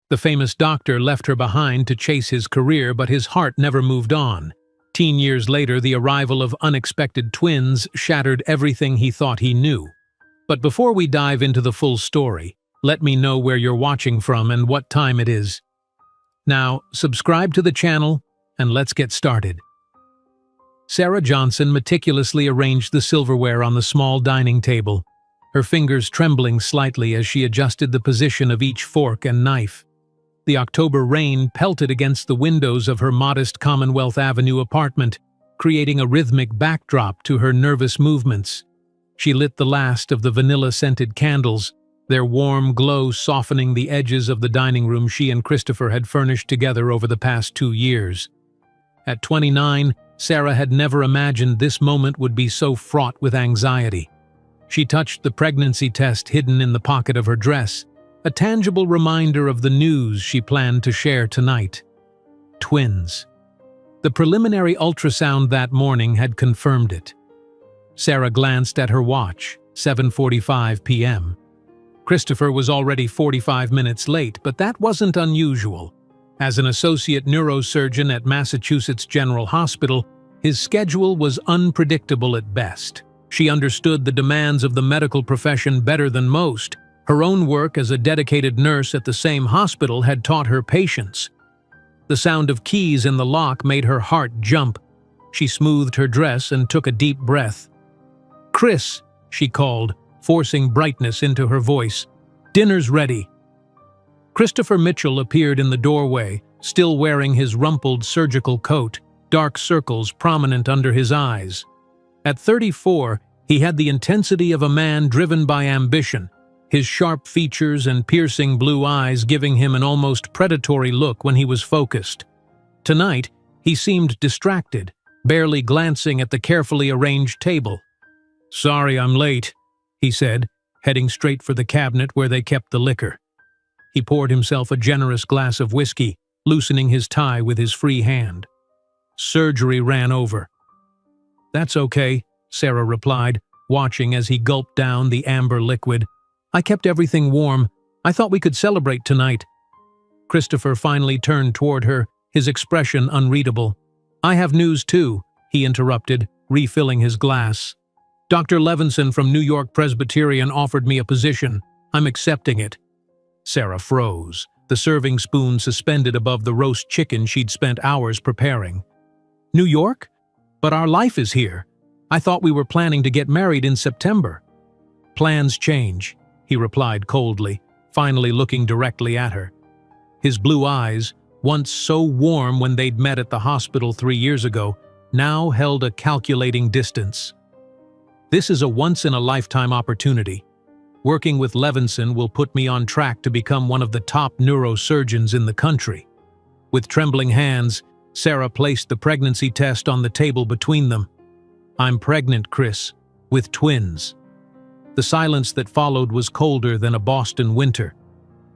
The famous doctor left her behind to chase his career, but his heart never moved on. 10 years later, the arrival of unexpected twins shattered everything he thought he knew. But before we dive into the full story, let me know where you're watching from and what time it is. Now, subscribe to the channel, and let's get started. Sarah Johnson meticulously arranged the silverware on the small dining table, her fingers trembling slightly as she adjusted the position of each fork and knife. The October rain pelted against the windows of her modest Commonwealth Avenue apartment, creating a rhythmic backdrop to her nervous movements. She lit the last of the vanilla-scented candles, their warm glow softening the edges of the dining room she and Christopher had furnished together over the past 2 years. At 29, Sarah had never imagined this moment would be so fraught with anxiety. She touched the pregnancy test hidden in the pocket of her dress, a tangible reminder of the news she planned to share tonight. Twins. The preliminary ultrasound that morning had confirmed it. Sarah glanced at her watch, 7:45 p.m. Christopher was already 45 minutes late, but that wasn't unusual. As an associate neurosurgeon at Massachusetts General Hospital, his schedule was unpredictable at best. She understood the demands of the medical profession better than most. Her own work as a dedicated nurse at the same hospital had taught her patience. The sound of keys in the lock made her heart jump. She smoothed her dress and took a deep breath. "Chris," she called, forcing brightness into her voice. "Dinner's ready." Christopher Mitchell appeared in the doorway, still wearing his rumpled surgical coat, dark circles prominent under his eyes. At 34, he had the intensity of a man driven by ambition, his sharp features and piercing blue eyes giving him an almost predatory look when he was focused. Tonight, he seemed distracted, barely glancing at the carefully arranged table. "Sorry I'm late," he said, heading straight for the cabinet where they kept the liquor. He poured himself a generous glass of whiskey, loosening his tie with his free hand. "Surgery ran over." "That's okay," Sarah replied, watching as he gulped down the amber liquid. "I kept everything warm. I thought we could celebrate tonight." Christopher finally turned toward her, his expression unreadable. "I have news too," he interrupted, refilling his glass. "Dr. Levinson from New York Presbyterian offered me a position. I'm accepting it." Sarah froze, the serving spoon suspended above the roast chicken she'd spent hours preparing. "New York? But our life is here. I thought we were planning to get married in September." "Plans change," he replied coldly, finally looking directly at her. His blue eyes, once so warm when they'd met at the hospital 3 years ago, now held a calculating distance. "This is a once-in-a-lifetime opportunity. Working with Levinson will put me on track to become one of the top neurosurgeons in the country." With trembling hands, Sarah placed the pregnancy test on the table between them. "I'm pregnant, Chris, with twins." The silence that followed was colder than a Boston winter.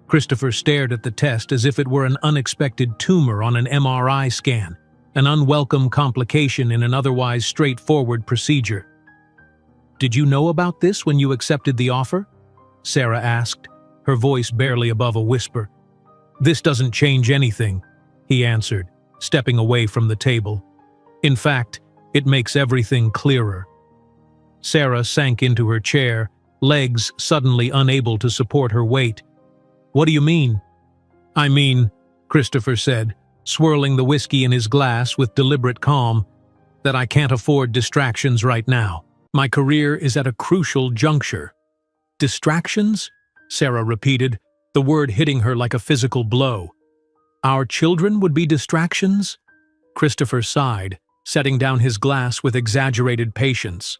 Christopher stared at the test as if it were an unexpected tumor on an MRI scan, an unwelcome complication in an otherwise straightforward procedure. "Did you know about this when you accepted the offer?" Sarah asked, her voice barely above a whisper. "This doesn't change anything," he answered, stepping away from the table. "In fact, it makes everything clearer." Sarah sank into her chair, legs suddenly unable to support her weight. "What do you mean?" "I mean," Christopher said, swirling the whiskey in his glass with deliberate calm, "that I can't afford distractions right now. My career is at a crucial juncture." "Distractions?" Sarah repeated, the word hitting her like a physical blow. "Our children would be distractions?" Christopher sighed, setting down his glass with exaggerated patience.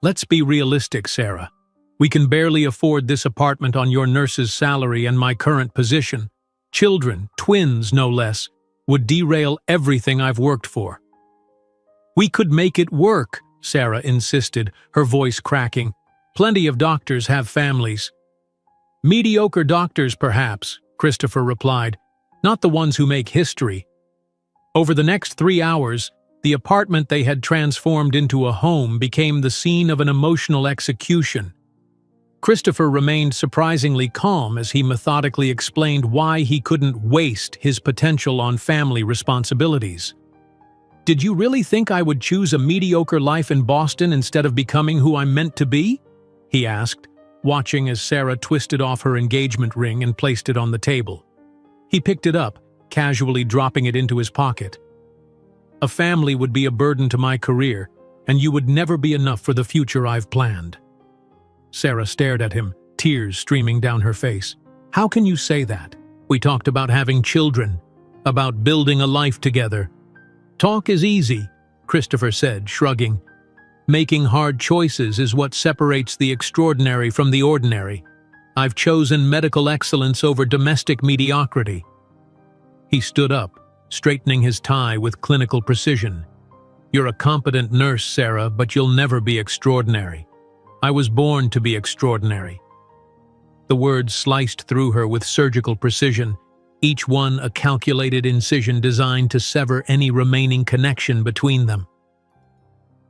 "Let's be realistic, Sarah. We can barely afford this apartment on your nurse's salary and my current position. Children, twins no less, would derail everything I've worked for." "We could make it work," Sarah insisted, her voice cracking. "Plenty of doctors have families." "Mediocre doctors, perhaps," Christopher replied, "not the ones who make history." Over the next 3 hours, the apartment they had transformed into a home became the scene of an emotional execution. Christopher remained surprisingly calm as he methodically explained why he couldn't waste his potential on family responsibilities. "Did you really think I would choose a mediocre life in Boston instead of becoming who I'm meant to be?" he asked, watching as Sarah twisted off her engagement ring and placed it on the table. He picked it up, casually dropping it into his pocket. "A family would be a burden to my career, and you would never be enough for the future I've planned." Sarah stared at him, tears streaming down her face. "How can you say that? We talked about having children, about building a life together." "Talk is easy," Christopher said, shrugging. "Making hard choices is what separates the extraordinary from the ordinary. I've chosen medical excellence over domestic mediocrity." He stood up, straightening his tie with clinical precision. "You're a competent nurse, Sarah, but you'll never be extraordinary. I was born to be extraordinary." The words sliced through her with surgical precision, each one a calculated incision designed to sever any remaining connection between them.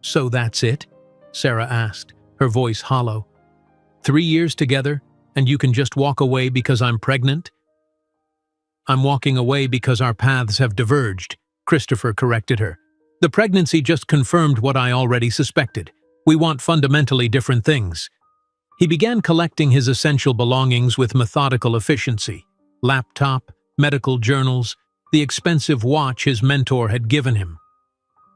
"So that's it?" Sarah asked, her voice hollow. 3 years together, and you can just walk away because I'm pregnant?" "I'm walking away because our paths have diverged," Christopher corrected her. "The pregnancy just confirmed what I already suspected. We want fundamentally different things." He began collecting his essential belongings with methodical efficiency: laptop, medical journals, the expensive watch his mentor had given him.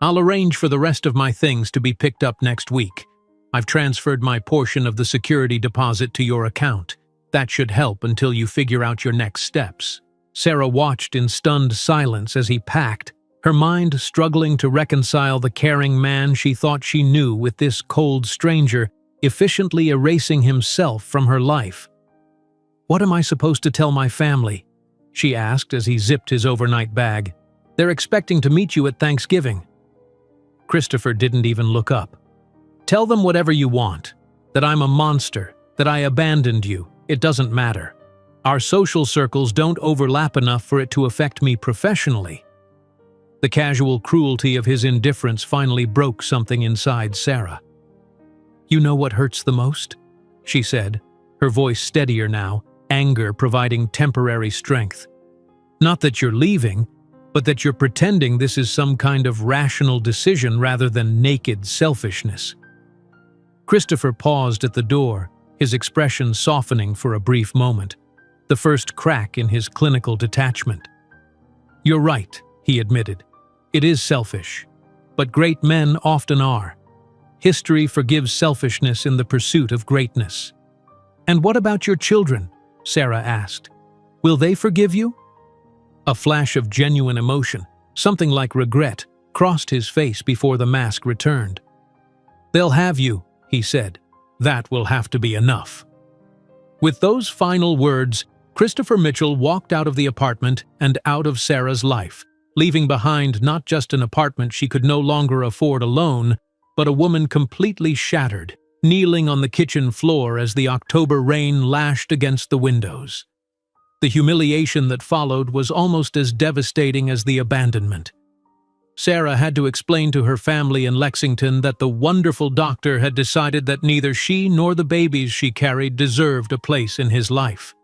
"I'll arrange for the rest of my things to be picked up next week. I've transferred my portion of the security deposit to your account. That should help until you figure out your next steps." Sarah watched in stunned silence as he packed, her mind struggling to reconcile the caring man she thought she knew with this cold stranger efficiently erasing himself from her life. "What am I supposed to tell my family?" she asked as he zipped his overnight bag. "They're expecting to meet you at Thanksgiving." Christopher didn't even look up. "Tell them whatever you want. That I'm a monster, that I abandoned you. It doesn't matter. Our social circles don't overlap enough for it to affect me professionally." The casual cruelty of his indifference finally broke something inside Sarah. "You know what hurts the most?" she said, her voice steadier now, anger providing temporary strength. "Not that you're leaving, but that you're pretending this is some kind of rational decision rather than naked selfishness." Christopher paused at the door, his expression softening for a brief moment, the first crack in his clinical detachment. "You're right," he admitted. "It is selfish, but great men often are. History forgives selfishness in the pursuit of greatness." "And what about your children?" Sarah asked. "Will they forgive you?" A flash of genuine emotion, something like regret, crossed his face before the mask returned. "They'll have you," he said. "That will have to be enough." With those final words, Christopher Mitchell walked out of the apartment and out of Sarah's life, leaving behind not just an apartment she could no longer afford alone, but a woman completely shattered, kneeling on the kitchen floor as the October rain lashed against the windows. The humiliation that followed was almost as devastating as the abandonment. Sarah had to explain to her family in Lexington that the wonderful doctor had decided that neither she nor the babies she carried deserved a place in his life.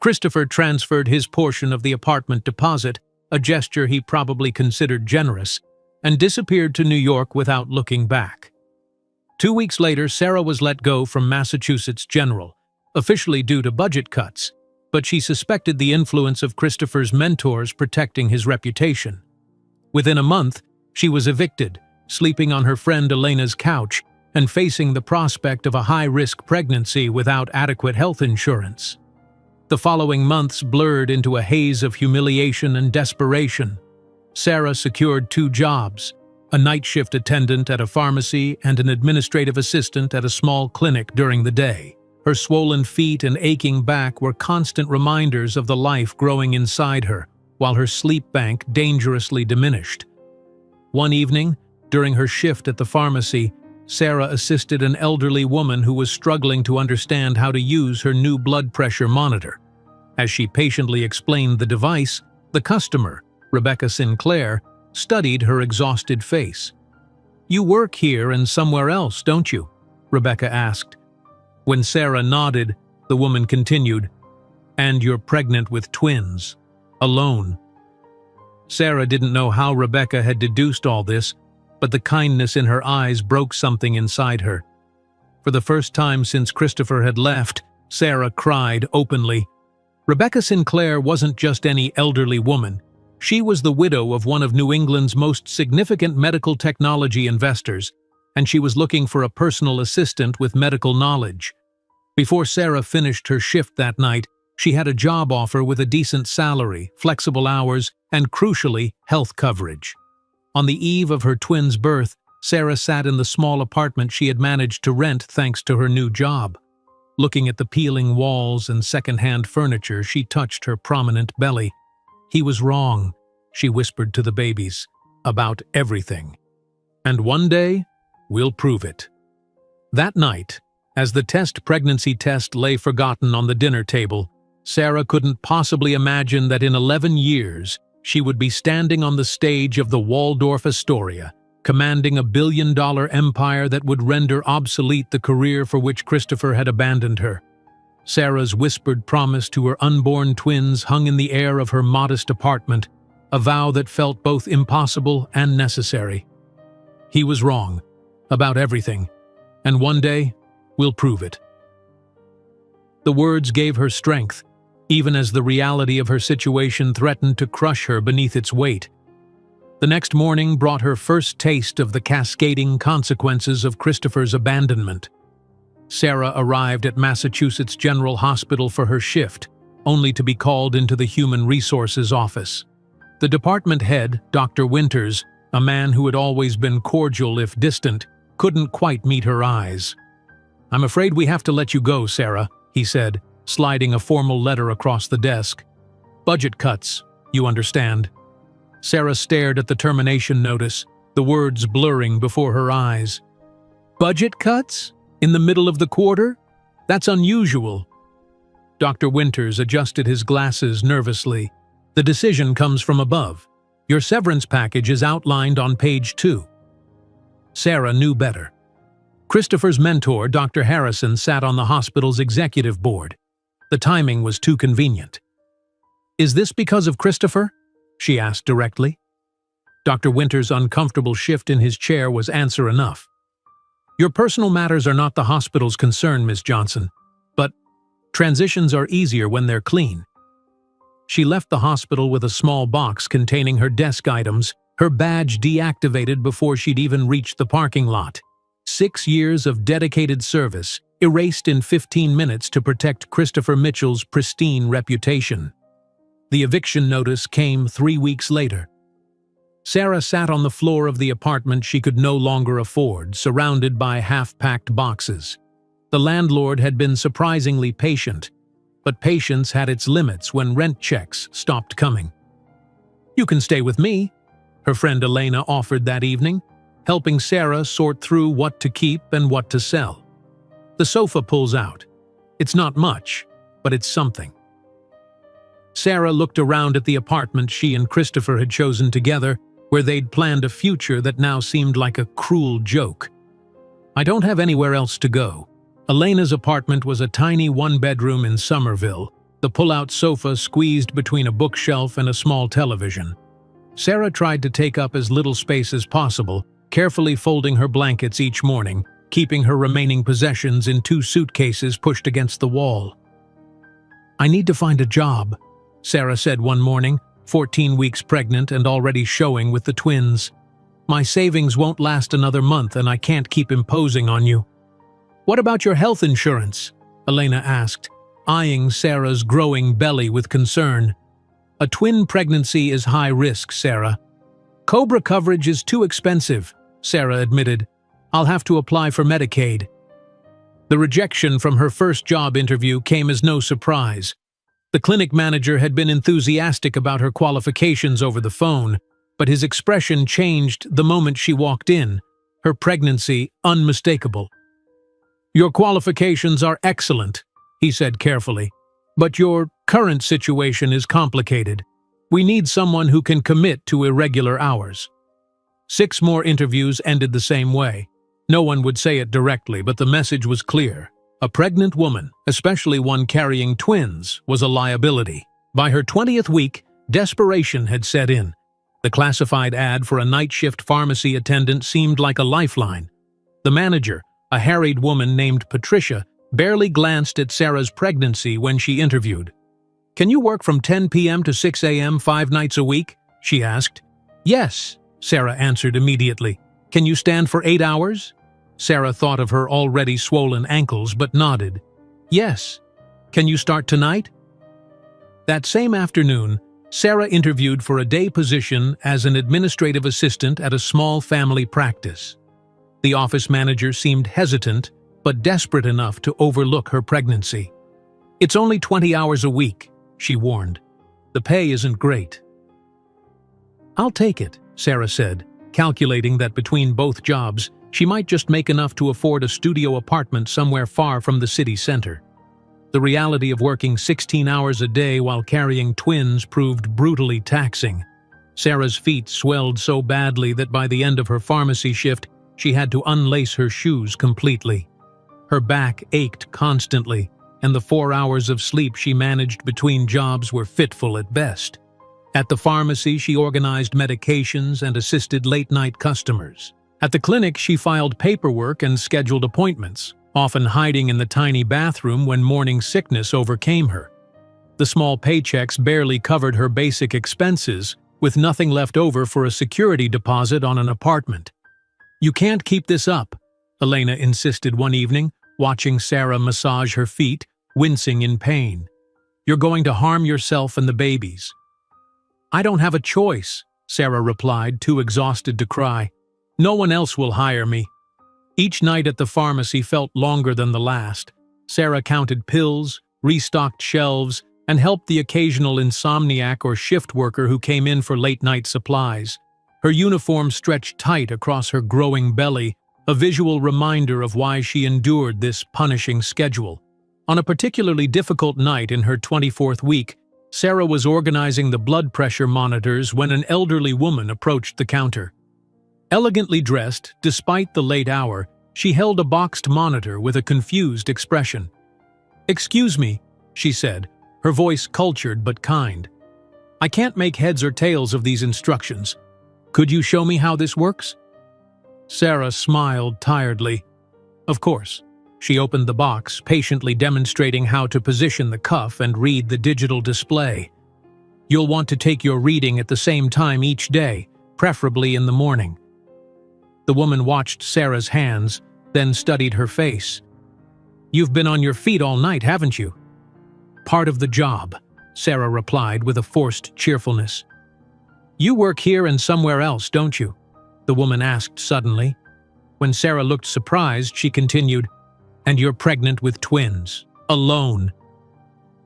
Christopher transferred his portion of the apartment deposit, a gesture he probably considered generous, and disappeared to New York without looking back. 2 weeks later, Sarah was let go from Massachusetts General, officially due to budget cuts, but she suspected the influence of Christopher's mentors protecting his reputation. Within a month, she was evicted, sleeping on her friend Elena's couch and facing the prospect of a high-risk pregnancy without adequate health insurance. The following months blurred into a haze of humiliation and desperation. Sarah secured 2 jobs, a night shift attendant at a pharmacy and an administrative assistant at a small clinic during the day. Her swollen feet and aching back were constant reminders of the life growing inside her, while her sleep bank dangerously diminished. One evening, during her shift at the pharmacy, Sarah assisted an elderly woman who was struggling to understand how to use her new blood pressure monitor. As she patiently explained the device, the customer, Rebecca Sinclair, studied her exhausted face. "You work here and somewhere else, don't you?" Rebecca asked. When Sarah nodded, the woman continued, "And you're pregnant with twins. Alone." Sarah didn't know how Rebecca had deduced all this, but the kindness in her eyes broke something inside her. For the first time since Christopher had left, Sarah cried openly. Rebecca Sinclair wasn't just any elderly woman. She was the widow of one of New England's most significant medical technology investors, and she was looking for a personal assistant with medical knowledge. Before Sarah finished her shift that night, she had a job offer with a decent salary, flexible hours, and crucially, health coverage. On the eve of her twins' birth, Sarah sat in the small apartment she had managed to rent thanks to her new job. Looking at the peeling walls and second-hand furniture, she touched her prominent belly. "He was wrong," she whispered to the babies, "about everything. And one day, we'll prove it." That night, as the pregnancy test lay forgotten on the dinner table, Sarah couldn't possibly imagine that in 11 years, she would be standing on the stage of the Waldorf Astoria, commanding a billion-dollar empire that would render obsolete the career for which Christopher had abandoned her. Sarah's whispered promise to her unborn twins hung in the air of her modest apartment, a vow that felt both impossible and necessary. He was wrong, about everything, and one day, we'll prove it. The words gave her strength, even as the reality of her situation threatened to crush her beneath its weight. The next morning brought her first taste of the cascading consequences of Christopher's abandonment. Sarah arrived at Massachusetts General Hospital for her shift, only to be called into the Human Resources office. The department head, Dr. Winters, a man who had always been cordial if distant, couldn't quite meet her eyes. "I'm afraid we have to let you go, Sarah," he said, sliding a formal letter across the desk. "Budget cuts, you understand." Sarah stared at the termination notice, the words blurring before her eyes. "Budget cuts? In the middle of the quarter? That's unusual." Dr. Winters adjusted his glasses nervously. "The decision comes from above. Your severance package is outlined on page 2. Sarah knew better. Christopher's mentor, Dr. Harrison, sat on the hospital's executive board. The timing was too convenient. "Is this because of Christopher?" she asked directly. Dr. Winters' uncomfortable shift in his chair was answer enough. "Your personal matters are not the hospital's concern, Miss Johnson, but transitions are easier when they're clean." She left the hospital with a small box containing her desk items, her badge deactivated before she'd even reached the parking lot. 6 years of dedicated service, erased in 15 minutes to protect Christopher Mitchell's pristine reputation. The eviction notice came 3 weeks later. Sarah sat on the floor of the apartment she could no longer afford, surrounded by half-packed boxes. The landlord had been surprisingly patient, but patience had its limits when rent checks stopped coming. "You can stay with me," her friend Elena offered that evening, helping Sarah sort through what to keep and what to sell. The sofa pulls out. It's not much, but it's something. Sarah looked around at the apartment she and Christopher had chosen together, where they'd planned a future that now seemed like a cruel joke. "I don't have anywhere else to go." Elena's apartment was a tiny one-bedroom in Somerville, the pull-out sofa squeezed between a bookshelf and a small television. Sarah tried to take up as little space as possible, carefully folding her blankets each morning, keeping her remaining possessions in 2 suitcases pushed against the wall. "I need to find a job," Sarah said one morning, 14 weeks pregnant and already showing with the twins. "My savings won't last another month and I can't keep imposing on you." "What about your health insurance?" Elena asked, eyeing Sarah's growing belly with concern. "A twin pregnancy is high risk, Sarah." "Cobra coverage is too expensive," Sarah admitted. "I'll have to apply for Medicaid." The rejection from her first job interview came as no surprise. The clinic manager had been enthusiastic about her qualifications over the phone, but his expression changed the moment she walked in, her pregnancy unmistakable. "Your qualifications are excellent," he said carefully, "but your current situation is complicated. We need someone who can commit to irregular hours." 6 more interviews ended the same way. No one would say it directly, but the message was clear. A pregnant woman, especially one carrying twins, was a liability. By her 20th week, desperation had set in. The classified ad for a night shift pharmacy attendant seemed like a lifeline. The manager, a harried woman named Patricia, barely glanced at Sarah's pregnancy when she interviewed. "Can you work from 10 p.m. to 6 a.m. 5 nights a week?" she asked. "Yes," Sarah answered immediately. "Can you stand for 8 hours?" Sarah thought of her already swollen ankles but nodded. "Yes." "Can you start tonight?" That same afternoon, Sarah interviewed for a day position as an administrative assistant at a small family practice. The office manager seemed hesitant but desperate enough to overlook her pregnancy. "It's only 20 hours a week," she warned. "The pay isn't great." "I'll take it," Sarah said, calculating that between both jobs, she might just make enough to afford a studio apartment somewhere far from the city center. The reality of working 16 hours a day while carrying twins proved brutally taxing. Sarah's feet swelled so badly that by the end of her pharmacy shift, she had to unlace her shoes completely. Her back ached constantly, and the 4 hours of sleep she managed between jobs were fitful at best. At the pharmacy, she organized medications and assisted late-night customers. At the clinic, she filed paperwork and scheduled appointments, often hiding in the tiny bathroom when morning sickness overcame her. The small paychecks barely covered her basic expenses, with nothing left over for a security deposit on an apartment. "You can't keep this up," Elena insisted one evening, watching Sarah massage her feet, wincing in pain. "You're going to harm yourself and the babies." "I don't have a choice," Sarah replied, too exhausted to cry. "No one else will hire me." Each night at the pharmacy felt longer than the last. Sarah counted pills, restocked shelves, and helped the occasional insomniac or shift worker who came in for late-night supplies. Her uniform stretched tight across her growing belly, a visual reminder of why she endured this punishing schedule. On a particularly difficult night in her 24th week, Sarah was organizing the blood pressure monitors when an elderly woman approached the counter. Elegantly dressed, despite the late hour, she held a boxed monitor with a confused expression. "Excuse me," she said, her voice cultured but kind. "I can't make heads or tails of these instructions. Could you show me how this works?" Sarah smiled tiredly. "Of course." She opened the box, patiently demonstrating how to position the cuff and read the digital display. "You'll want to take your reading at the same time each day, preferably in the morning." The woman watched Sarah's hands, then studied her face. "You've been on your feet all night, haven't you?" "Part of the job," Sarah replied with a forced cheerfulness. "You work here and somewhere else, don't you?" the woman asked suddenly. When Sarah looked surprised, she continued, "And you're pregnant with twins, alone."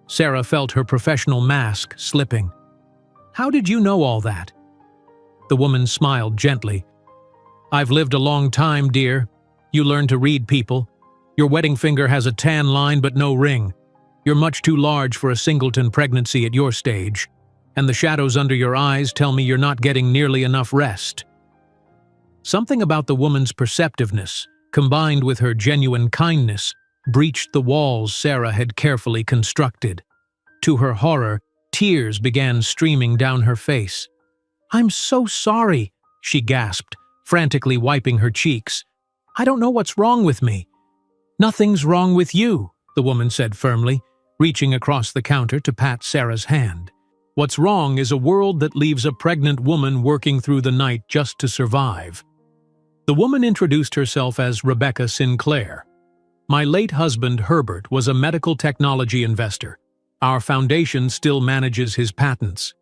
Sarah felt her professional mask slipping. "How did you know all that?" The woman smiled gently. "I've lived a long time, dear. You learn to read people. Your wedding finger has a tan line but no ring. You're much too large for a singleton pregnancy at your stage. And the shadows under your eyes tell me you're not getting nearly enough rest." Something about the woman's perceptiveness, combined with her genuine kindness, breached the walls Sarah had carefully constructed. To her horror, tears began streaming down her face. "I'm so sorry," she gasped, frantically wiping her cheeks. "I don't know what's wrong with me." "Nothing's wrong with you," the woman said firmly, reaching across the counter to pat Sarah's hand. "What's wrong is a world that leaves a pregnant woman working through the night just to survive." The woman introduced herself as Rebecca Sinclair. "My late husband, Herbert, was a medical technology investor. Our foundation still manages his patents."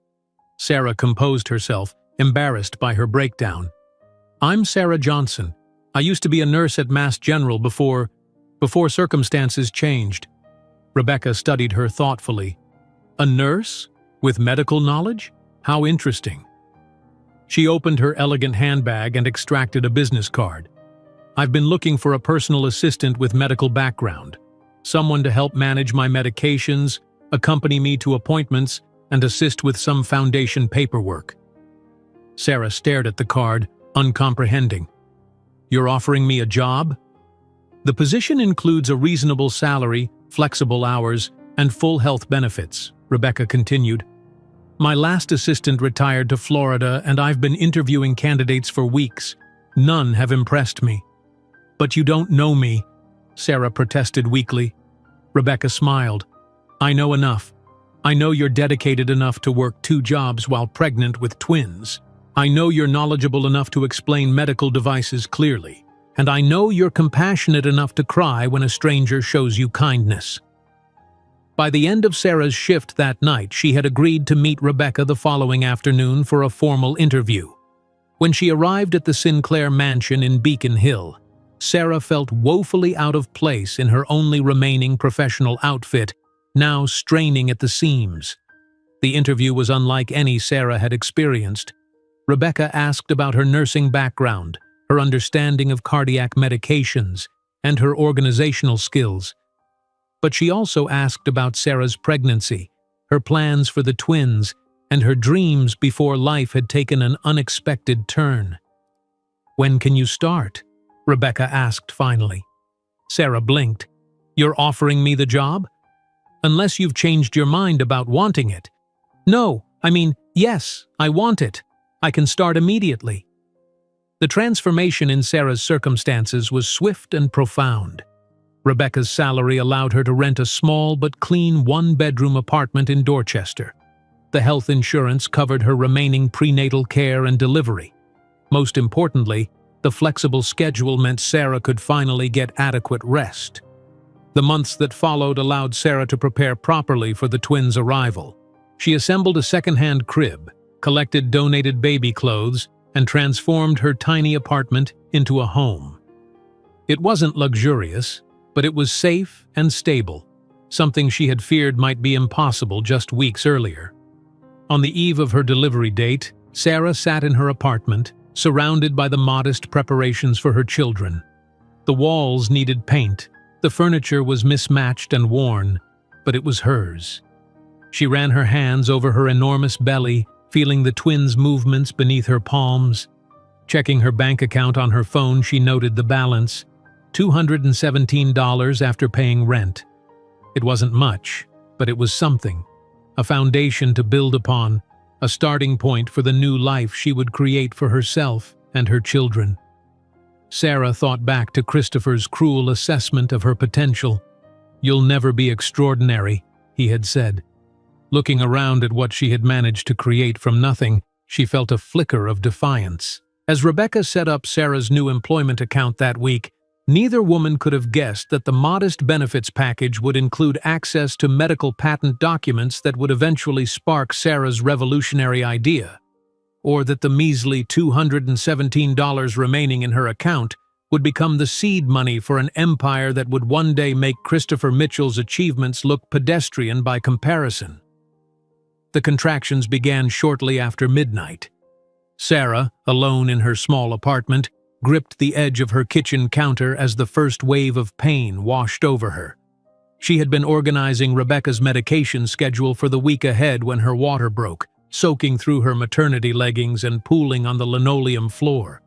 Sarah composed herself, embarrassed by her breakdown. "I'm Sarah Johnson. I used to be a nurse at Mass General before circumstances changed." Rebecca studied her thoughtfully. "A nurse? With medical knowledge? How interesting." She opened her elegant handbag and extracted a business card. "I've been looking for a personal assistant with medical background. Someone to help manage my medications, accompany me to appointments, and assist with some foundation paperwork." Sarah stared at the card, uncomprehending. "You're offering me a job?" The position includes a reasonable salary, flexible hours, and full health benefits, Rebecca continued. My last assistant retired to Florida, and I've been interviewing candidates for weeks. None have impressed me. But you don't know me, Sarah protested weakly. Rebecca smiled. I know enough. I know you're dedicated enough to work 2 jobs while pregnant with twins. I know you're knowledgeable enough to explain medical devices clearly. And I know you're compassionate enough to cry when a stranger shows you kindness. By the end of Sarah's shift that night, she had agreed to meet Rebecca the following afternoon for a formal interview. When she arrived at the Sinclair mansion in Beacon Hill, Sarah felt woefully out of place in her only remaining professional outfit, now straining at the seams. The interview was unlike any Sarah had experienced. Rebecca asked about her nursing background, her understanding of cardiac medications, and her organizational skills. But she also asked about Sarah's pregnancy, her plans for the twins, and her dreams before life had taken an unexpected turn. When can you start? Rebecca asked finally. Sarah blinked. You're offering me the job? Unless you've changed your mind about wanting it. No, yes, I want it. I can start immediately. The transformation in Sarah's circumstances was swift and profound. Rebecca's salary allowed her to rent a small but clean 1-bedroom apartment in Dorchester. The health insurance covered her remaining prenatal care and delivery. Most importantly, the flexible schedule meant Sarah could finally get adequate rest. The months that followed allowed Sarah to prepare properly for the twins' arrival. She assembled a second-hand crib, collected donated baby clothes, and transformed her tiny apartment into a home. It wasn't luxurious, but it was safe and stable, something she had feared might be impossible just weeks earlier. On the eve of her delivery date, Sarah sat in her apartment, surrounded by the modest preparations for her children. The walls needed paint, the furniture was mismatched and worn, but it was hers. She ran her hands over her enormous belly, feeling the twins' movements beneath her palms. Checking her bank account on her phone, she noted the balance, $217 after paying rent. It wasn't much, but it was something, a foundation to build upon, a starting point for the new life she would create for herself and her children. Sarah thought back to Christopher's cruel assessment of her potential. "You'll never be extraordinary," he had said. Looking around at what she had managed to create from nothing, she felt a flicker of defiance. As Rebecca set up Sarah's new employment account that week, neither woman could have guessed that the modest benefits package would include access to medical patent documents that would eventually spark Sarah's revolutionary idea, or that the measly $217 remaining in her account would become the seed money for an empire that would one day make Christopher Mitchell's achievements look pedestrian by comparison. The contractions began shortly after midnight. Sarah, alone in her small apartment, gripped the edge of her kitchen counter as the first wave of pain washed over her. She had been organizing Rebecca's medication schedule for the week ahead when her water broke, soaking through her maternity leggings and pooling on the linoleum floor.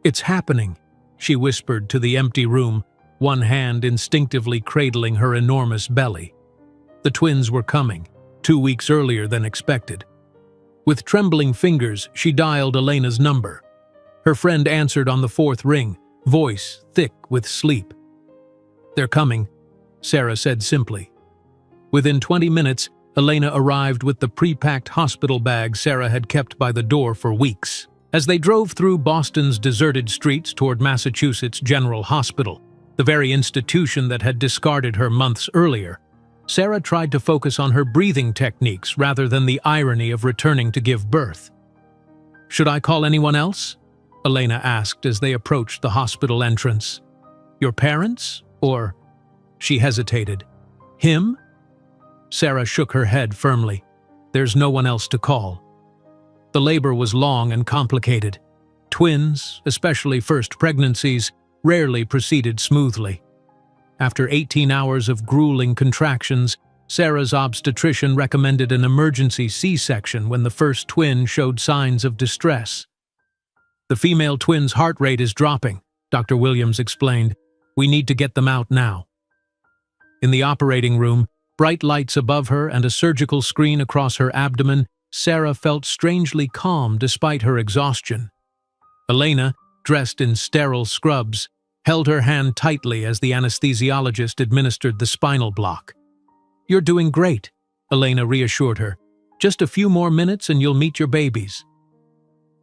"It's happening," she whispered to the empty room, one hand instinctively cradling her enormous belly. The twins were coming, 2 weeks earlier than expected. With trembling fingers, she dialed Elena's number. Her friend answered on the 4th ring, voice thick with sleep. "They're coming," Sarah said simply. Within 20 minutes, Elena arrived with the pre-packed hospital bag Sarah had kept by the door for weeks. As they drove through Boston's deserted streets toward Massachusetts General Hospital, the very institution that had discarded her months earlier, Sarah tried to focus on her breathing techniques rather than the irony of returning to give birth. "Should I call anyone else?" Elena asked as they approached the hospital entrance. "Your parents? Or—" She hesitated. "Him?" Sarah shook her head firmly. "There's no one else to call." The labor was long and complicated. Twins, especially first pregnancies, rarely proceeded smoothly. After 18 hours of grueling contractions, Sarah's obstetrician recommended an emergency C-section when the first twin showed signs of distress. "The female twin's heart rate is dropping," Dr. Williams explained. We need to get them out now." In the operating room, bright lights above her and a surgical screen across her abdomen, Sarah felt strangely calm despite her exhaustion. Elena, dressed in sterile scrubs, held her hand tightly as the anesthesiologist administered the spinal block. "You're doing great," Elena reassured her. "Just a few more minutes and you'll meet your babies."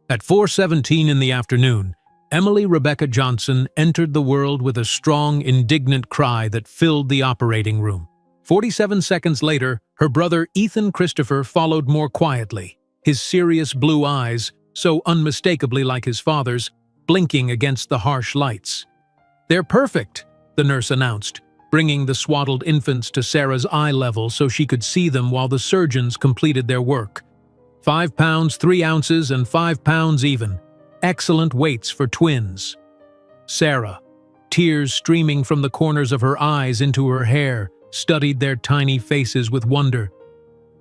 At 4:17 in the afternoon, Emily Rebecca Johnson entered the world with a strong, indignant cry that filled the operating room. 47 seconds later, her brother Ethan Christopher followed more quietly, his serious blue eyes, so unmistakably like his father's, blinking against the harsh lights. "They're perfect," the nurse announced, bringing the swaddled infants to Sarah's eye level so she could see them while the surgeons completed their work. 5 pounds 3 ounces and 5 pounds even. Excellent weights for twins. Sarah, tears streaming from the corners of her eyes into her hair, studied their tiny faces with wonder.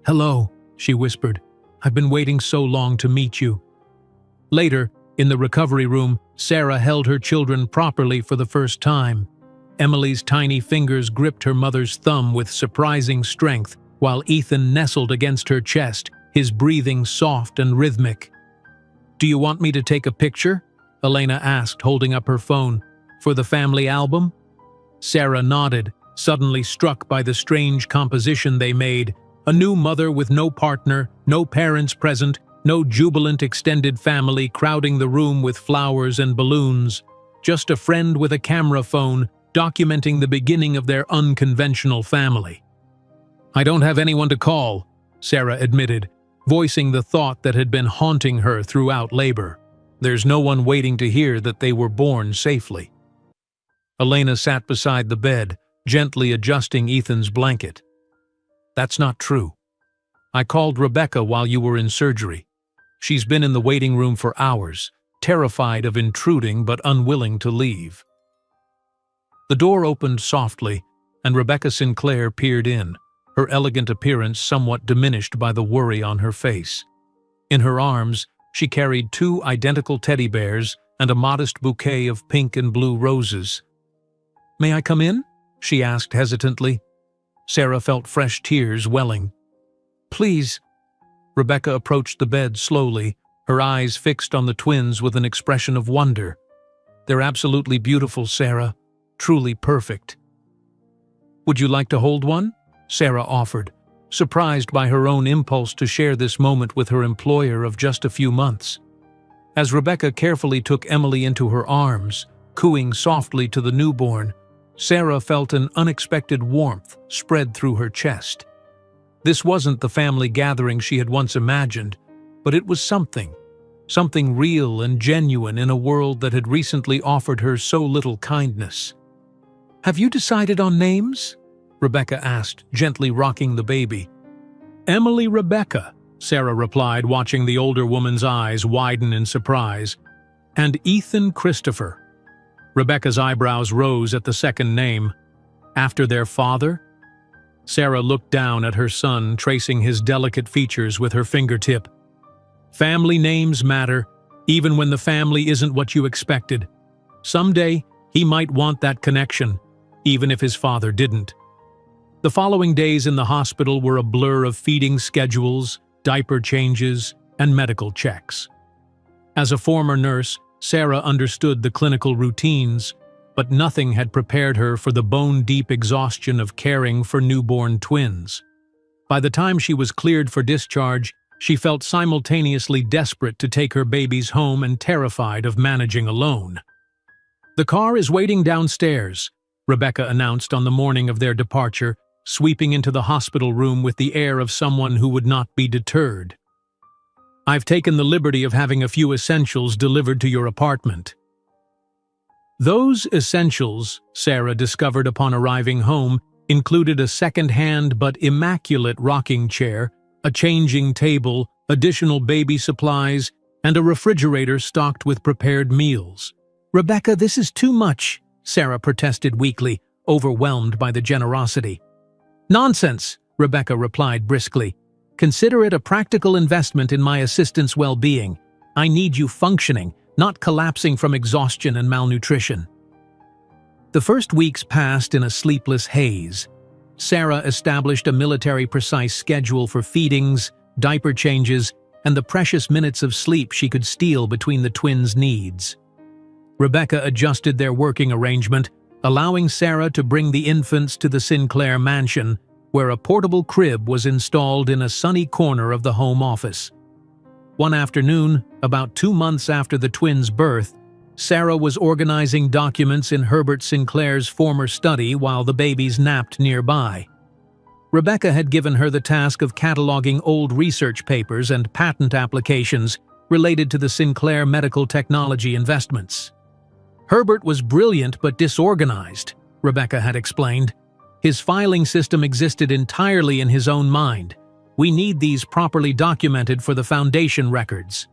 "Hello," she whispered. "I've been waiting so long to meet you." Later, in the recovery room, Sarah held her children properly for the first time. Emily's tiny fingers gripped her mother's thumb with surprising strength, while Ethan nestled against her chest, his breathing soft and rhythmic. "Do you want me to take a picture?" Elena asked, holding up her phone. "For the family album?" Sarah nodded, suddenly struck by the strange composition they made. A new mother with no partner, no parents present, no jubilant extended family crowding the room with flowers and balloons. Just a friend with a camera phone, documenting the beginning of their unconventional family. "I don't have anyone to call," Sarah admitted, voicing the thought that had been haunting her throughout labor. "There's no one waiting to hear that they were born safely." Elena sat beside the bed, gently adjusting Ethan's blanket. "That's not true. I called Rebecca while you were in surgery. She's been in the waiting room for hours, terrified of intruding but unwilling to leave." The door opened softly, and Rebecca Sinclair peered in, her elegant appearance somewhat diminished by the worry on her face. In her arms, she carried 2 identical teddy bears and a modest bouquet of pink and blue roses. "May I come in?" she asked hesitantly. Sarah felt fresh tears welling. "Please." Rebecca approached the bed slowly, her eyes fixed on the twins with an expression of wonder. "They're absolutely beautiful, Sarah. Truly perfect." "Would you like to hold one?" Sarah offered, surprised by her own impulse to share this moment with her employer of just a few months. As Rebecca carefully took Emily into her arms, cooing softly to the newborn, Sarah felt an unexpected warmth spread through her chest. This wasn't the family gathering she had once imagined, but it was something real and genuine in a world that had recently offered her so little kindness. "Have you decided on names?" Rebecca asked, gently rocking the baby. "Emily Rebecca," Sarah replied, watching the older woman's eyes widen in surprise. "And Ethan Christopher." Rebecca's eyebrows rose at the second name. "After their father?" Sarah looked down at her son, tracing his delicate features with her fingertip. "Family names matter, even when the family isn't what you expected. Someday, he might want that connection, even if his father didn't." The following days in the hospital were a blur of feeding schedules, diaper changes, and medical checks. As a former nurse, Sarah understood the clinical routines, but nothing had prepared her for the bone-deep exhaustion of caring for newborn twins. By the time she was cleared for discharge, she felt simultaneously desperate to take her babies home and terrified of managing alone. "The car is waiting downstairs," Rebecca announced on the morning of their departure, sweeping into the hospital room with the air of someone who would not be deterred. "I've taken the liberty of having a few essentials delivered to your apartment." Those essentials, Sarah discovered upon arriving home, included a second-hand but immaculate rocking chair, a changing table, additional baby supplies, and a refrigerator stocked with prepared meals. "Rebecca, this is too much," Sarah protested weakly, overwhelmed by the generosity. "Nonsense," Rebecca replied briskly. "Consider it a practical investment in my assistant's well-being. I need you functioning, not collapsing from exhaustion and malnutrition." The first weeks passed in a sleepless haze. Sarah established a military-precise schedule for feedings, diaper changes, and the precious minutes of sleep she could steal between the twins' needs. Rebecca adjusted their working arrangement, allowing Sarah to bring the infants to the Sinclair mansion, where a portable crib was installed in a sunny corner of the home office. One afternoon, about 2 months after the twins' birth, Sarah was organizing documents in Herbert Sinclair's former study while the babies napped nearby. Rebecca had given her the task of cataloging old research papers and patent applications related to the Sinclair medical technology investments. Herbert was brilliant but disorganized, Rebecca had explained. His filing system existed entirely in his own mind. We need these properly documented for the foundation records.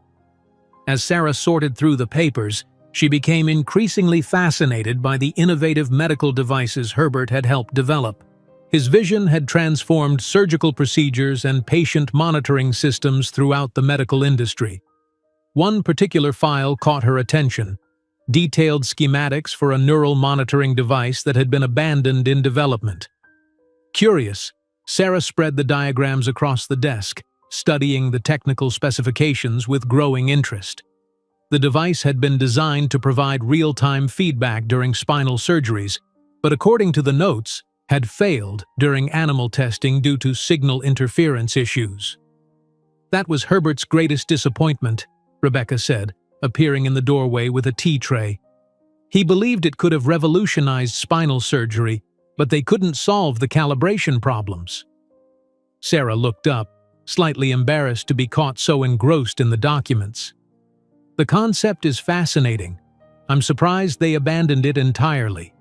As Sarah sorted through the papers, she became increasingly fascinated by the innovative medical devices Herbert had helped develop. His vision had transformed surgical procedures and patient monitoring systems throughout the medical industry. One particular file caught her attention: detailed schematics for a neural monitoring device that had been abandoned in development. Curious, Sarah spread the diagrams across the desk, studying the technical specifications with growing interest. The device had been designed to provide real-time feedback during spinal surgeries, but according to the notes, had failed during animal testing due to signal interference issues. That was Herbert's greatest disappointment, Rebecca said, appearing in the doorway with a tea tray. He believed it could have revolutionized spinal surgery, but they couldn't solve the calibration problems. Sarah looked up, slightly embarrassed to be caught so engrossed in the documents. The concept is fascinating. I'm surprised they abandoned it entirely.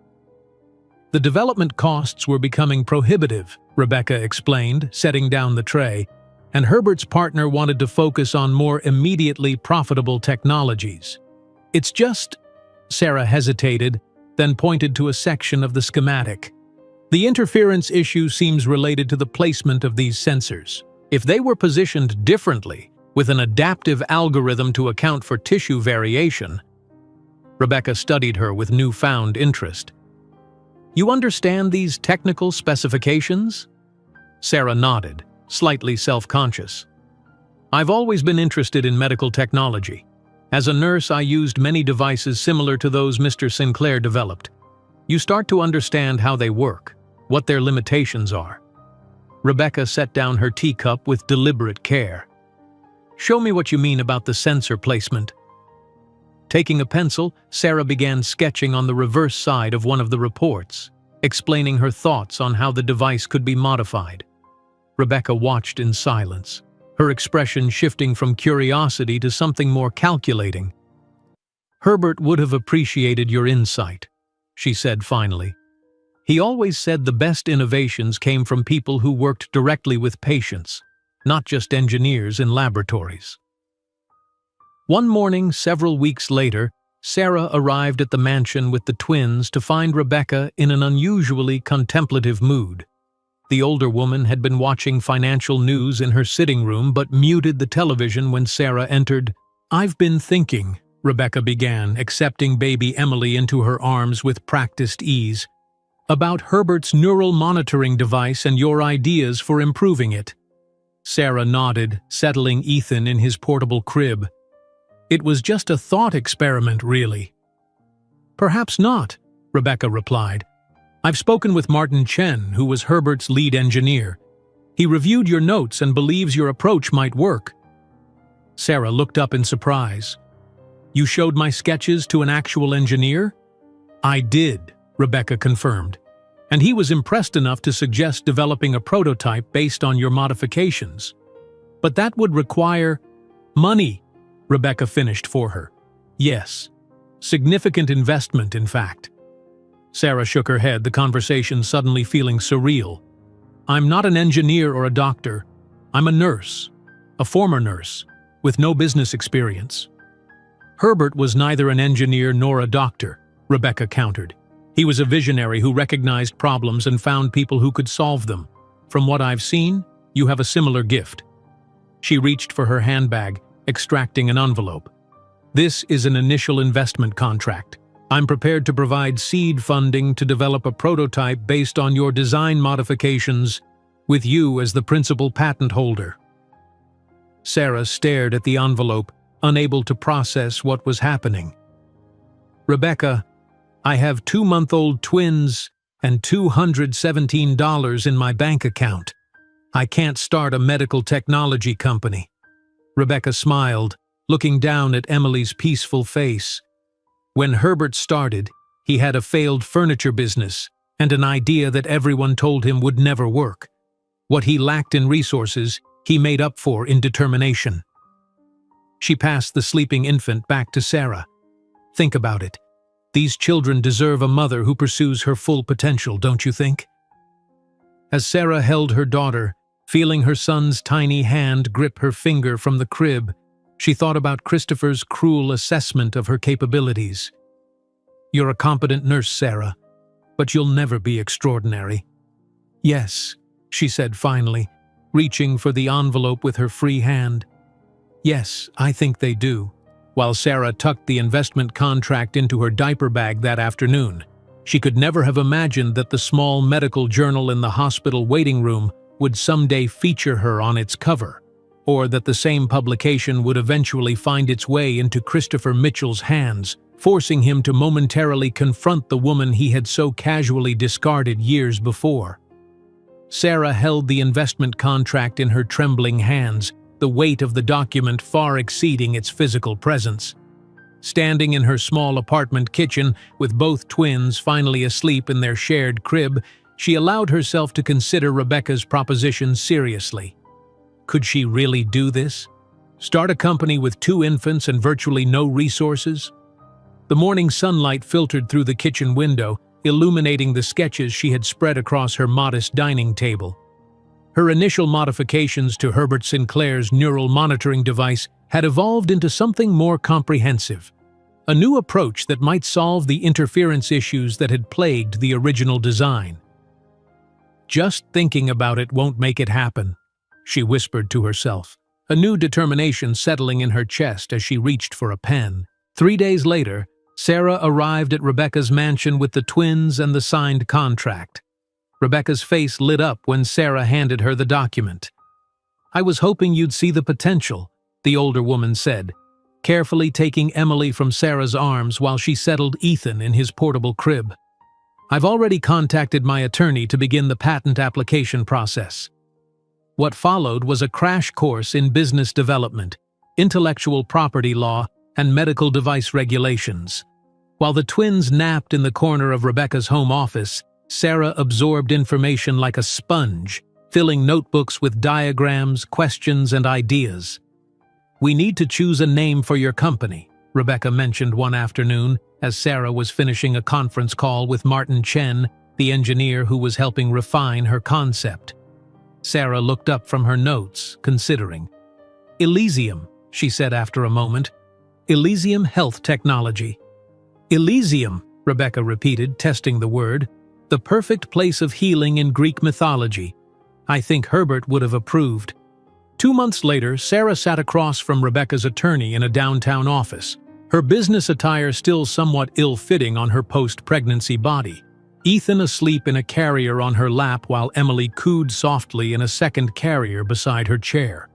The development costs were becoming prohibitive, Rebecca explained, setting down the tray, and Herbert's partner wanted to focus on more immediately profitable technologies. It's just, Sarah hesitated, then pointed to a section of the schematic. The interference issue seems related to the placement of these sensors. If they were positioned differently, with an adaptive algorithm to account for tissue variation. Rebecca studied her with newfound interest. You understand these technical specifications? Sarah nodded, slightly self-conscious. I've always been interested in medical technology. As a nurse, I used many devices similar to those Mr. Sinclair developed. You start to understand how they work, what their limitations are. Rebecca set down her teacup with deliberate care. Show me what you mean about the sensor placement. Taking a pencil, Sarah began sketching on the reverse side of one of the reports, explaining her thoughts on how the device could be modified. Rebecca watched in silence, her expression shifting from curiosity to something more calculating. Herbert would have appreciated your insight, she said finally. He always said the best innovations came from people who worked directly with patients, not just engineers in laboratories. One morning, several weeks later, Sarah arrived at the mansion with the twins to find Rebecca in an unusually contemplative mood. The older woman had been watching financial news in her sitting room but muted the television when Sarah entered. I've been thinking, Rebecca began, accepting baby Emily into her arms with practiced ease, about Herbert's neural monitoring device and your ideas for improving it. Sarah nodded, settling Ethan in his portable crib. It was just a thought experiment, really. Perhaps not, Rebecca replied. I've spoken with Martin Chen, who was Herbert's lead engineer. He reviewed your notes and believes your approach might work. Sarah looked up in surprise. You showed my sketches to an actual engineer? I did, Rebecca confirmed. And he was impressed enough to suggest developing a prototype based on your modifications. But that would require money, Rebecca finished for her. Yes, significant investment, in fact. Sarah shook her head, the conversation suddenly feeling surreal. I'm not an engineer or a doctor. I'm a nurse, a former nurse, with no business experience. Herbert was neither an engineer nor a doctor, Rebecca countered. He was a visionary who recognized problems and found people who could solve them. From what I've seen, you have a similar gift. She reached for her handbag, extracting an envelope. This is an initial investment contract. I'm prepared to provide seed funding to develop a prototype based on your design modifications, with you as the principal patent holder." Sarah stared at the envelope, unable to process what was happening. "Rebecca, I have 2-month-old twins and $217 in my bank account. I can't start a medical technology company." Rebecca smiled, looking down at Emily's peaceful face. When Herbert started, he had a failed furniture business and an idea that everyone told him would never work. What he lacked in resources, he made up for in determination. She passed the sleeping infant back to Sarah. "Think about it. These children deserve a mother who pursues her full potential, don't you think?" As Sarah held her daughter, feeling her son's tiny hand grip her finger from the crib, she thought about Christopher's cruel assessment of her capabilities. "You're a competent nurse, Sarah, but you'll never be extraordinary." "Yes," she said finally, reaching for the envelope with her free hand. "Yes, I think they do." While Sarah tucked the investment contract into her diaper bag that afternoon, she could never have imagined that the small medical journal in the hospital waiting room would someday feature her on its cover, or that the same publication would eventually find its way into Christopher Mitchell's hands, forcing him to momentarily confront the woman he had so casually discarded years before. Sarah held the investment contract in her trembling hands, the weight of the document far exceeding its physical presence. Standing in her small apartment kitchen, with both twins finally asleep in their shared crib, she allowed herself to consider Rebecca's proposition seriously. Could she really do this? Start a company with 2 infants and virtually no resources? The morning sunlight filtered through the kitchen window, illuminating the sketches she had spread across her modest dining table. Her initial modifications to Herbert Sinclair's neural monitoring device had evolved into something more comprehensive, a new approach that might solve the interference issues that had plagued the original design. "Just thinking about it won't make it happen," she whispered to herself, a new determination settling in her chest as she reached for a pen. 3 days later, Sarah arrived at Rebecca's mansion with the twins and the signed contract. Rebecca's face lit up when Sarah handed her the document. "I was hoping you'd see the potential," the older woman said, carefully taking Emily from Sarah's arms while she settled Ethan in his portable crib. "I've already contacted my attorney to begin the patent application process." What followed was a crash course in business development, intellectual property law, and medical device regulations. While the twins napped in the corner of Rebecca's home office, Sarah absorbed information like a sponge, filling notebooks with diagrams, questions, and ideas. "We need to choose a name for your company," Rebecca mentioned one afternoon as Sarah was finishing a conference call with Martin Chen, the engineer who was helping refine her concept. Sarah looked up from her notes, considering. "Elysium," she said after a moment. "Elysium Health Technology." "Elysium," Rebecca repeated, testing the word. "The perfect place of healing in Greek mythology. I think Herbert would have approved." 2 months later, Sarah sat across from Rebecca's attorney in a downtown office, her business attire still somewhat ill-fitting on her post-pregnancy body. Ethan asleep in a carrier on her lap while Emily cooed softly in a second carrier beside her chair.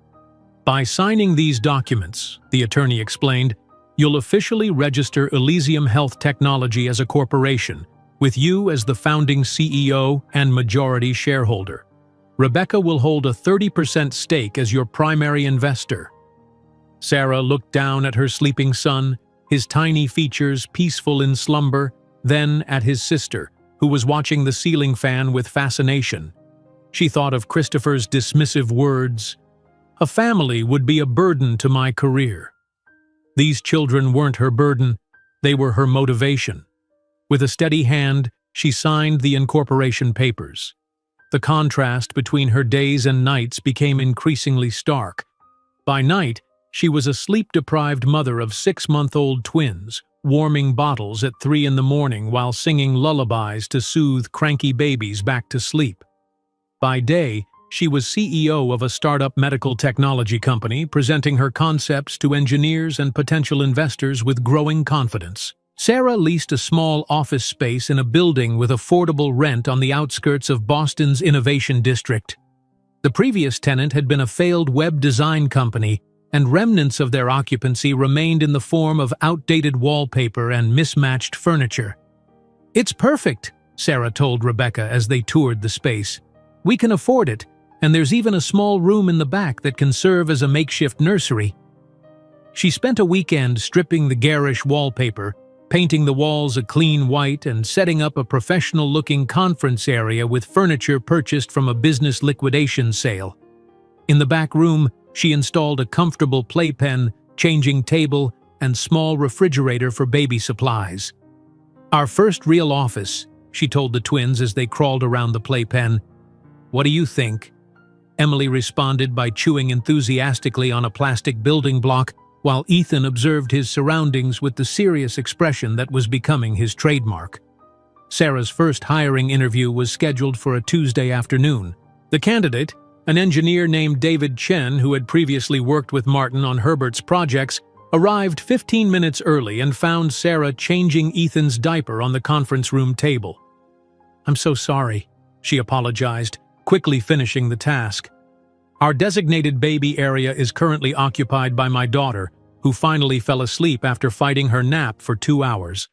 "By signing these documents," the attorney explained, "you'll officially register Elysium Health Technology as a corporation, with you as the founding CEO and majority shareholder. Rebecca will hold a 30% stake as your primary investor." Sarah looked down at her sleeping son, his tiny features peaceful in slumber, then at his sister, who was watching the ceiling fan with fascination. She thought of Christopher's dismissive words, "A family would be a burden to my career." These children weren't her burden, they were her motivation. With a steady hand, she signed the incorporation papers. The contrast between her days and nights became increasingly stark. By night, she was a sleep-deprived mother of 6-month-old twins, warming bottles at 3 in the morning while singing lullabies to soothe cranky babies back to sleep. By day, she was CEO of a startup medical technology company, presenting her concepts to engineers and potential investors with growing confidence. Sarah leased a small office space in a building with affordable rent on the outskirts of Boston's Innovation District. The previous tenant had been a failed web design company, and remnants of their occupancy remained in the form of outdated wallpaper and mismatched furniture. "It's perfect," Sarah told Rebecca as they toured the space. "We can afford it, and there's even a small room in the back that can serve as a makeshift nursery." She spent a weekend stripping the garish wallpaper, painting the walls a clean white, and setting up a professional-looking conference area with furniture purchased from a business liquidation sale. In the back room, she installed a comfortable playpen, changing table, and small refrigerator for baby supplies. "Our first real office," she told the twins as they crawled around the playpen. "What do you think?" Emily responded by chewing enthusiastically on a plastic building block, while Ethan observed his surroundings with the serious expression that was becoming his trademark. Sarah's first hiring interview was scheduled for a Tuesday afternoon. The candidate, an engineer named David Chen who had previously worked with Martin on Herbert's projects, arrived 15 minutes early and found Sarah changing Ethan's diaper on the conference room table. "I'm so sorry," she apologized, quickly finishing the task. "Our designated baby area is currently occupied by my daughter, who finally fell asleep after fighting her nap for 2 hours."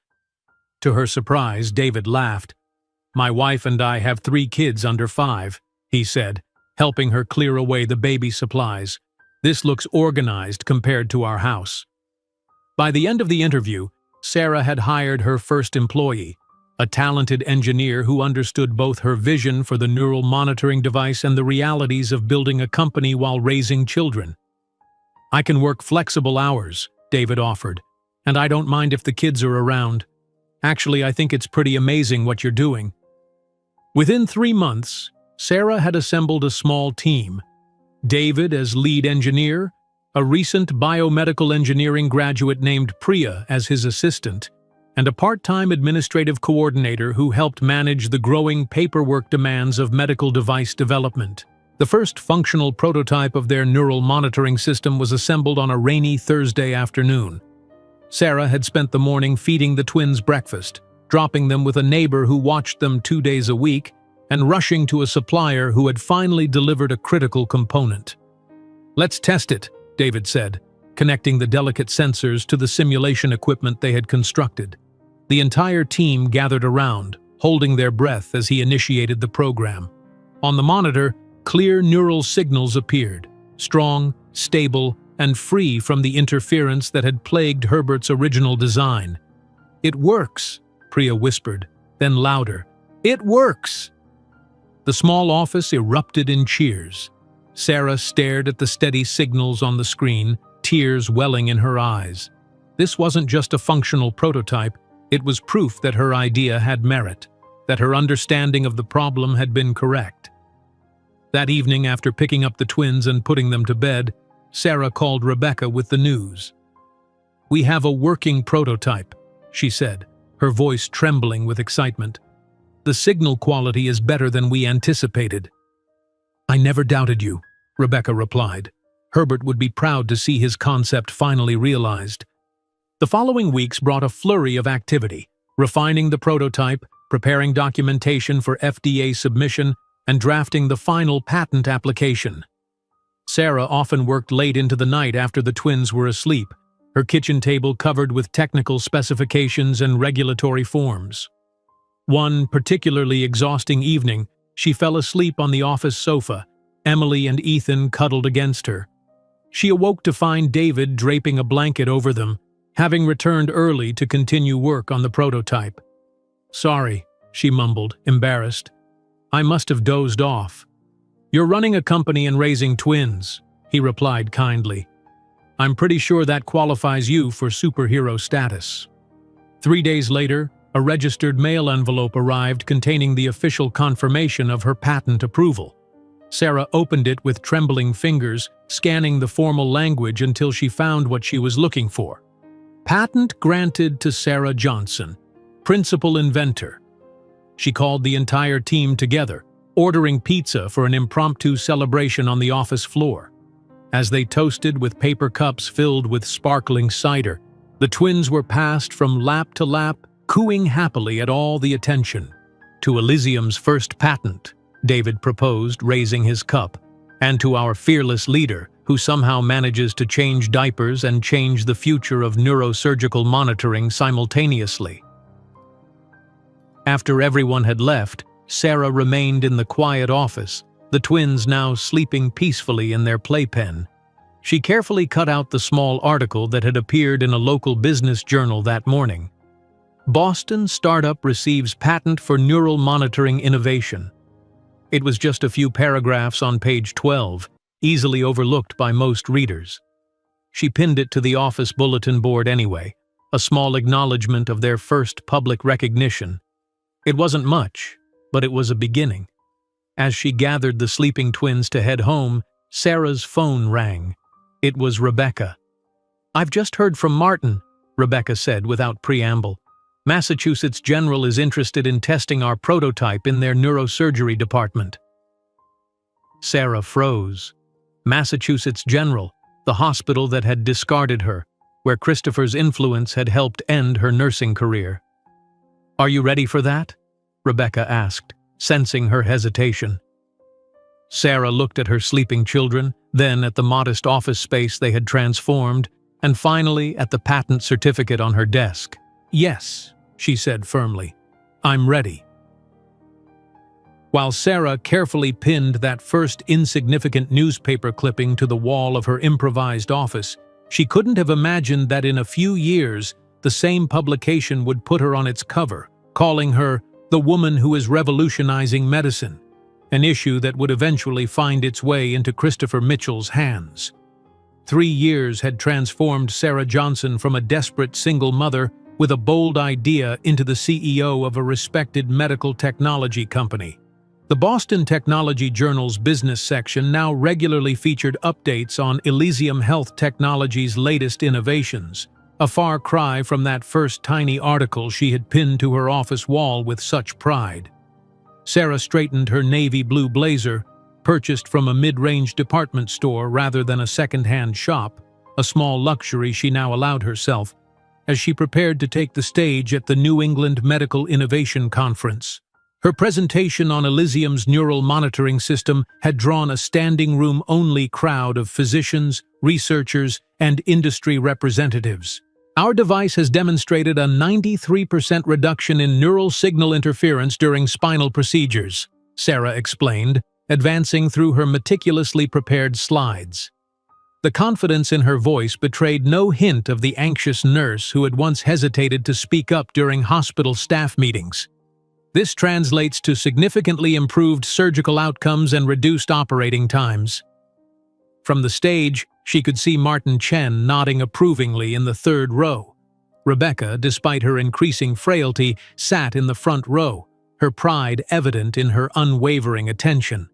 To her surprise, David laughed. "My wife and I have 3 kids under 5, he said, helping her clear away the baby supplies. "This looks organized compared to our house." By the end of the interview, Sarah had hired her first employee, a talented engineer who understood both her vision for the neural monitoring device and the realities of building a company while raising children. "I can work flexible hours," David offered, "and I don't mind if the kids are around. Actually, I think it's pretty amazing what you're doing." Within 3 months, Sarah had assembled a small team. David as lead engineer, a recent biomedical engineering graduate named Priya as his assistant, and a part-time administrative coordinator who helped manage the growing paperwork demands of medical device development. The first functional prototype of their neural monitoring system was assembled on a rainy Thursday afternoon. Sarah had spent the morning feeding the twins breakfast, dropping them with a neighbor who watched them 2 days a week, and rushing to a supplier who had finally delivered a critical component. "Let's test it," David said, connecting the delicate sensors to the simulation equipment they had constructed. The entire team gathered around, holding their breath as he initiated the program. On the monitor, clear neural signals appeared, strong, stable, and free from the interference that had plagued Herbert's original design. "It works," Priya whispered, then louder, "It works!" The small office erupted in cheers. Sarah stared at the steady signals on the screen, tears welling in her eyes. This wasn't just a functional prototype, it was proof that her idea had merit, that her understanding of the problem had been correct. That evening, after picking up the twins and putting them to bed, Sarah called Rebecca with the news. "We have a working prototype," she said, her voice trembling with excitement. "The signal quality is better than we anticipated." "I never doubted you," Rebecca replied. Herbert would be proud to see his concept finally realized. The following weeks brought a flurry of activity, refining the prototype, preparing documentation for FDA submission, and drafting the final patent application. Sarah often worked late into the night after the twins were asleep, her kitchen table covered with technical specifications and regulatory forms. One particularly exhausting evening, she fell asleep on the office sofa, Emily and Ethan cuddled against her. She awoke to find David draping a blanket over them, having returned early to continue work on the prototype. "Sorry," she mumbled, embarrassed. "I must have dozed off." "You're running a company and raising twins," he replied kindly. "I'm pretty sure that qualifies you for superhero status." 3 days later, a registered mail envelope arrived containing the official confirmation of her patent approval. Sarah opened it with trembling fingers, scanning the formal language until she found what she was looking for. "Patent granted to Sarah Johnson, principal inventor." She called the entire team together, ordering pizza for an impromptu celebration on the office floor. As they toasted with paper cups filled with sparkling cider, The twins were passed from lap to lap, cooing happily at all the attention. To Elysium's first patent, David proposed, raising his cup, and to our fearless leader, who somehow manages to change diapers and change the future of neurosurgical monitoring simultaneously. After everyone had left, Sarah remained in the quiet office, the twins now sleeping peacefully in their playpen. She carefully cut out the small article that had appeared in a local business journal that morning. Boston startup receives patent for neural monitoring innovation. It was just a few paragraphs on page 12, easily overlooked by most readers. She pinned it to the office bulletin board anyway, a small acknowledgement of their first public recognition. It wasn't much, but it was a beginning. As she gathered the sleeping twins to head home, Sarah's phone rang. It was Rebecca. "I've just heard from Martin," Rebecca said without preamble. "Massachusetts General is interested in testing our prototype in their neurosurgery department." Sarah froze. Massachusetts General, the hospital that had discarded her, where Christopher's influence had helped end her nursing career. "Are you ready for that?" Rebecca asked, sensing her hesitation. Sarah looked at her sleeping children, then at the modest office space they had transformed, and finally at the patent certificate on her desk. "Yes," she said firmly. "I'm ready." While Sarah carefully pinned that first insignificant newspaper clipping to the wall of her improvised office, she couldn't have imagined that in a few years the same publication would put her on its cover, calling her the woman who is revolutionizing medicine, an issue that would eventually find its way into Christopher Mitchell's hands. 3 years had transformed Sarah Johnson from a desperate single mother with a bold idea into the CEO of a respected medical technology company. The Boston Technology Journal's business section now regularly featured updates on Elysium Health Technology's latest innovations, a far cry from that first tiny article she had pinned to her office wall with such pride. Sarah straightened her navy blue blazer, purchased from a mid-range department store rather than a second-hand shop, a small luxury she now allowed herself, as she prepared to take the stage at the New England Medical Innovation Conference. Her presentation on Elysium's neural monitoring system had drawn a standing-room-only crowd of physicians, researchers, and industry representatives. "Our device has demonstrated a 93% reduction in neural signal interference during spinal procedures," Sarah explained, advancing through her meticulously prepared slides. The confidence in her voice betrayed no hint of the anxious nurse who had once hesitated to speak up during hospital staff meetings. "This translates to significantly improved surgical outcomes and reduced operating times." From the stage, she could see Martin Chen nodding approvingly in the third row. Rebecca, despite her increasing frailty, sat in the front row, her pride evident in her unwavering attention.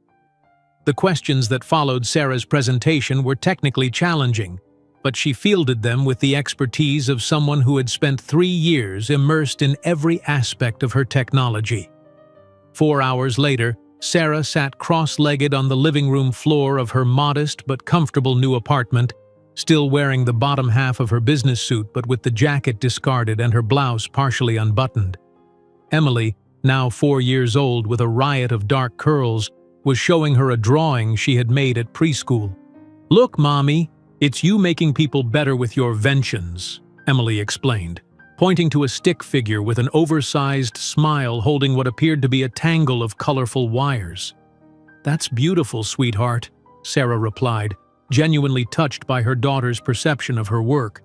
The questions that followed Sarah's presentation were technically challenging, but she fielded them with the expertise of someone who had spent 3 years immersed in every aspect of her technology. 4 hours later, Sarah sat cross-legged on the living room floor of her modest but comfortable new apartment, still wearing the bottom half of her business suit but with the jacket discarded and her blouse partially unbuttoned. Emily, now 4 years old with a riot of dark curls, was showing her a drawing she had made at preschool. "Look, Mommy, it's you making people better with your inventions," Emily explained, pointing to a stick figure with an oversized smile holding what appeared to be a tangle of colorful wires. "That's beautiful, sweetheart," Sarah replied, genuinely touched by her daughter's perception of her work.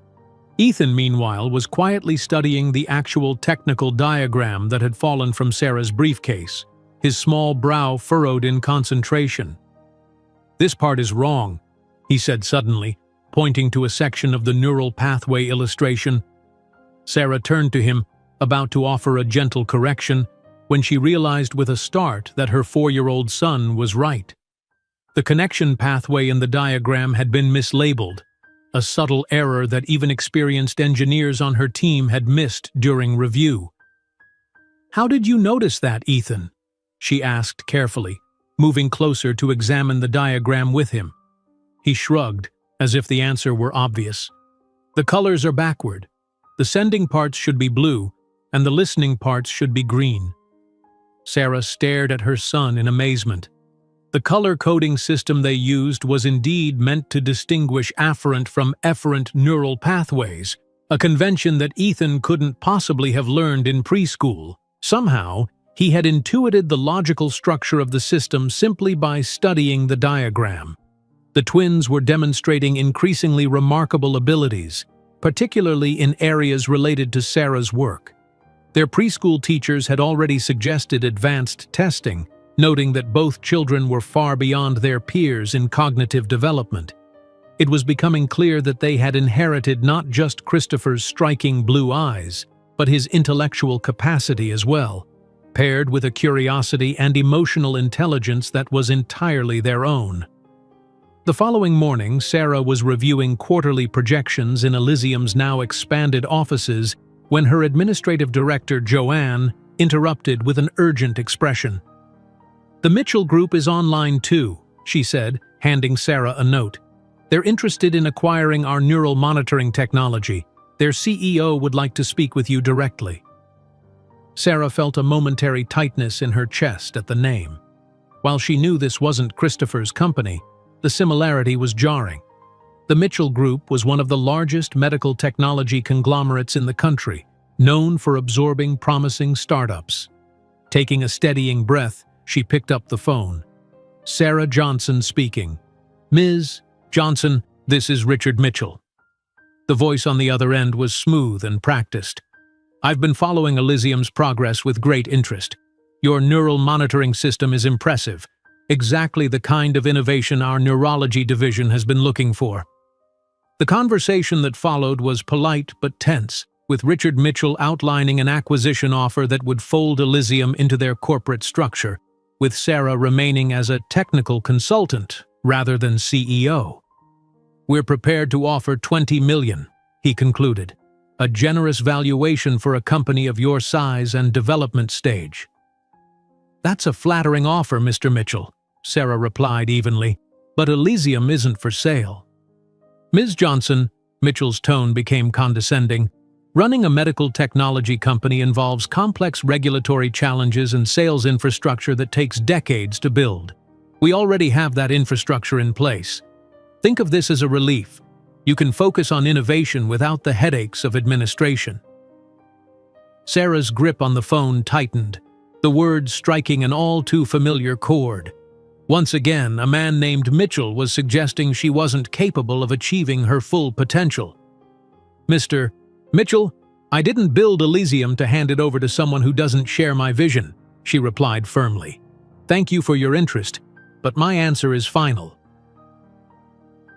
Ethan, meanwhile, was quietly studying the actual technical diagram that had fallen from Sarah's briefcase, his small brow furrowed in concentration. "This part is wrong," he said suddenly, pointing to a section of the neural pathway illustration. Sarah turned to him, about to offer a gentle correction, when she realized with a start that her 4-year-old son was right. The connection pathway in the diagram had been mislabeled, a subtle error that even experienced engineers on her team had missed during review. "How did you notice that, Ethan?" she asked carefully, moving closer to examine the diagram with him. He shrugged, as if the answer were obvious. "The colors are backward. The sending parts should be blue, and the listening parts should be green. Sarah stared at her son in amazement. The color coding system they used was indeed meant to distinguish afferent from efferent neural pathways, a convention that Ethan couldn't possibly have learned in preschool. Somehow, he had intuited the logical structure of the system simply by studying the diagram. The twins were demonstrating increasingly remarkable abilities, particularly in areas related to Sarah's work. Their preschool teachers had already suggested advanced testing, noting that both children were far beyond their peers in cognitive development. It was becoming clear that they had inherited not just Christopher's striking blue eyes, but his intellectual capacity as well, paired with a curiosity and emotional intelligence that was entirely their own. The following morning, Sarah was reviewing quarterly projections in Elysium's now expanded offices when her administrative director, Joanne, interrupted with an urgent expression. "The Mitchell Group is online too," she said, handing Sarah a note. "They're interested in acquiring our neural monitoring technology. Their CEO would like to speak with you directly." Sarah felt a momentary tightness in her chest at the name. While she knew this wasn't Christopher's company, the similarity was jarring. The Mitchell Group was one of the largest medical technology conglomerates in the country, known for absorbing promising startups. Taking a steadying breath, she picked up the phone. "Sarah Johnson speaking. Ms. Johnson, this is Richard Mitchell." The voice on the other end was smooth and practiced. "I've been following Elysium's progress with great interest. Your neural monitoring system is impressive, exactly the kind of innovation our neurology division has been looking for." The conversation that followed was polite but tense, with Richard Mitchell outlining an acquisition offer that would fold Elysium into their corporate structure, with Sarah remaining as a technical consultant rather than CEO. "We're prepared to offer $20 million, he concluded, "a generous valuation for a company of your size and development stage." "That's a flattering offer, Mr. Mitchell," Sarah replied evenly, "but Elysium isn't for sale." "Ms. Johnson," Mitchell's tone became condescending, "running a medical technology company involves complex regulatory challenges and sales infrastructure that takes decades to build. We already have that infrastructure in place. Think of this as a relief. You can focus on innovation without the headaches of administration." Sarah's grip on the phone tightened, the words striking an all-too-familiar chord. Once again, a man named Mitchell was suggesting she wasn't capable of achieving her full potential. "Mr. Mitchell, I didn't build Elysium to hand it over to someone who doesn't share my vision," she replied firmly. "Thank you for your interest, but my answer is final."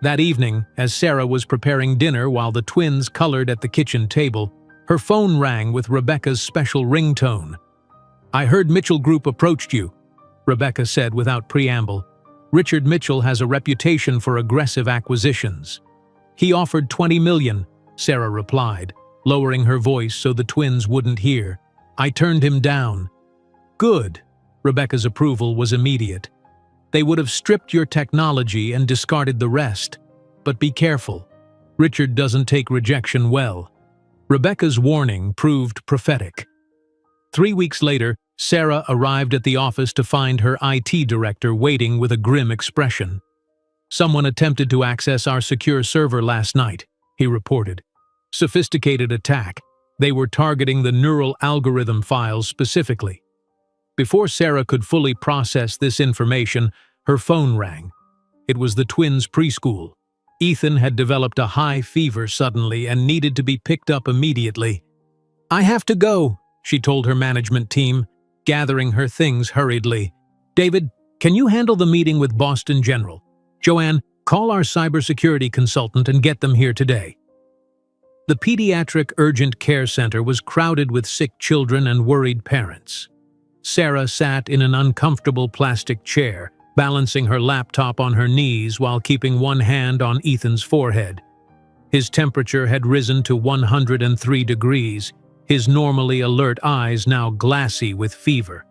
That evening, as Sarah was preparing dinner while the twins colored at the kitchen table, her phone rang with Rebecca's special ringtone. "I heard Mitchell Group approached you," Rebecca said without preamble. "Richard Mitchell has a reputation for aggressive acquisitions." "He offered $20 million, Sarah replied, lowering her voice so the twins wouldn't hear. "I turned him down." "Good." Rebecca's approval was immediate. "They would have stripped your technology and discarded the rest. But be careful. Richard doesn't take rejection well." Rebecca's warning proved prophetic. 3 weeks later, Sarah arrived at the office to find her IT director waiting with a grim expression. "Someone attempted to access our secure server last night," he reported. "Sophisticated attack. They were targeting the neural algorithm files specifically." Before Sarah could fully process this information, her phone rang. It was the twins' preschool. Ethan had developed a high fever suddenly and needed to be picked up immediately. "I have to go," she told her management team, gathering her things hurriedly. "David, can you handle the meeting with Boston General? Joanne, call our cybersecurity consultant and get them here today." The pediatric urgent care center was crowded with sick children and worried parents. Sarah sat in an uncomfortable plastic chair, balancing her laptop on her knees while keeping one hand on Ethan's forehead. His temperature had risen to 103 degrees, his normally alert eyes now glassy with fever.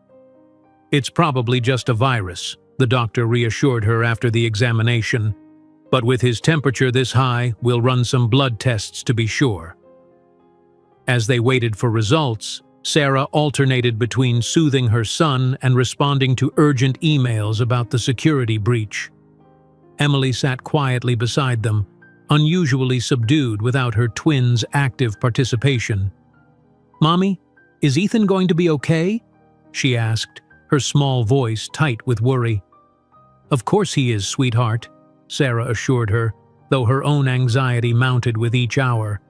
"It's probably just a virus," the doctor reassured her after the examination. "But with his temperature this high, we'll run some blood tests to be sure." As they waited for results, Sarah alternated between soothing her son and responding to urgent emails about the security breach. Emily sat quietly beside them, unusually subdued without her twins' active participation. "Mommy, is Ethan going to be okay?" she asked, her small voice tight with worry. "Of course he is, sweetheart," Sarah assured her, though her own anxiety mounted with each hour.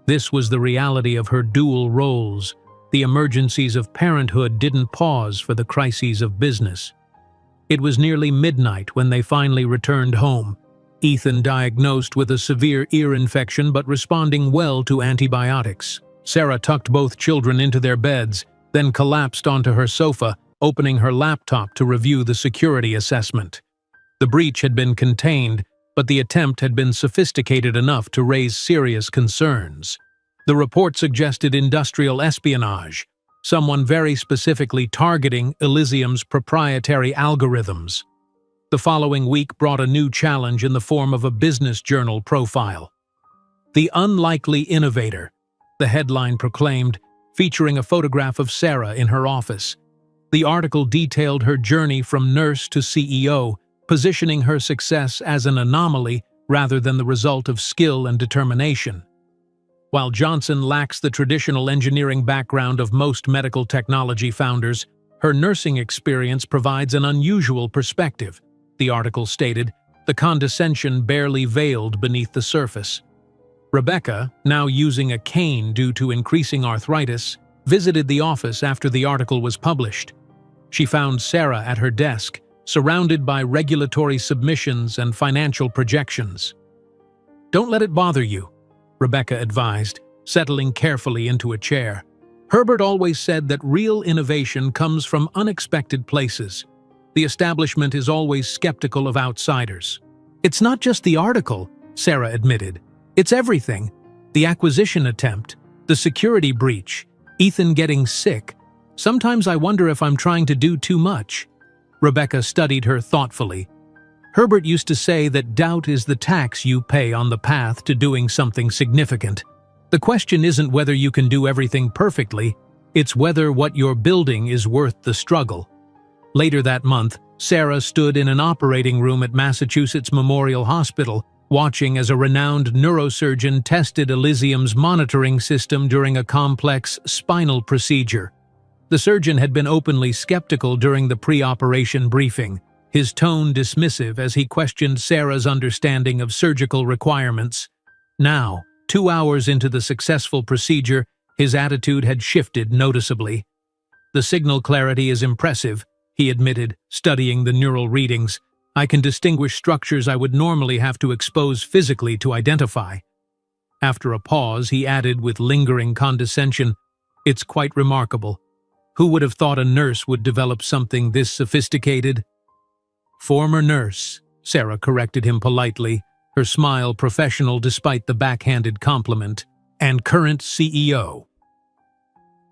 This was the reality of her dual roles. The emergencies of parenthood didn't pause for the crises of business. It was nearly midnight when they finally returned home. Ethan diagnosed with a severe ear infection but responding well to antibiotics. Sarah tucked both children into their beds, then collapsed onto her sofa, opening her laptop to review the security assessment. The breach had been contained, but the attempt had been sophisticated enough to raise serious concerns. The report suggested industrial espionage, someone very specifically targeting Elysium's proprietary algorithms. The following week brought a new challenge in the form of a business journal profile. "The Unlikely Innovator," the headline proclaimed, featuring a photograph of Sarah in her office. The article detailed her journey from nurse to CEO, positioning her success as an anomaly rather than the result of skill and determination. While Johnson lacks the traditional engineering background of most medical technology founders, her nursing experience provides an unusual perspective, the article stated, the condescension barely veiled beneath the surface. Rebecca, now using a cane due to increasing arthritis, visited the office after the article was published. She found Sarah at her desk, surrounded by regulatory submissions and financial projections. "Don't let it bother you," Rebecca advised, settling carefully into a chair. "Herbert always said that real innovation comes from unexpected places. The establishment is always skeptical of outsiders." "It's not just the article," Sarah admitted. "It's everything. The acquisition attempt, the security breach, Ethan getting sick. Sometimes I wonder if I'm trying to do too much." Rebecca studied her thoughtfully. "Herbert used to say that doubt is the tax you pay on the path to doing something significant. The question isn't whether you can do everything perfectly, it's whether what you're building is worth the struggle." Later that month, Sarah stood in an operating room at Massachusetts Memorial Hospital, watching as a renowned neurosurgeon tested Elysium's monitoring system during a complex spinal procedure. The surgeon had been openly skeptical during the pre-operation briefing, his tone dismissive as he questioned Sarah's understanding of surgical requirements. Now, 2 hours into the successful procedure, his attitude had shifted noticeably. "The signal clarity is impressive," he admitted, studying the neural readings. "I can distinguish structures I would normally have to expose physically to identify." After a pause, he added with lingering condescension, "It's quite remarkable. Who would have thought a nurse would develop something this sophisticated?" "Former nurse," Sarah corrected him politely, her smile professional despite the backhanded compliment, "and current CEO."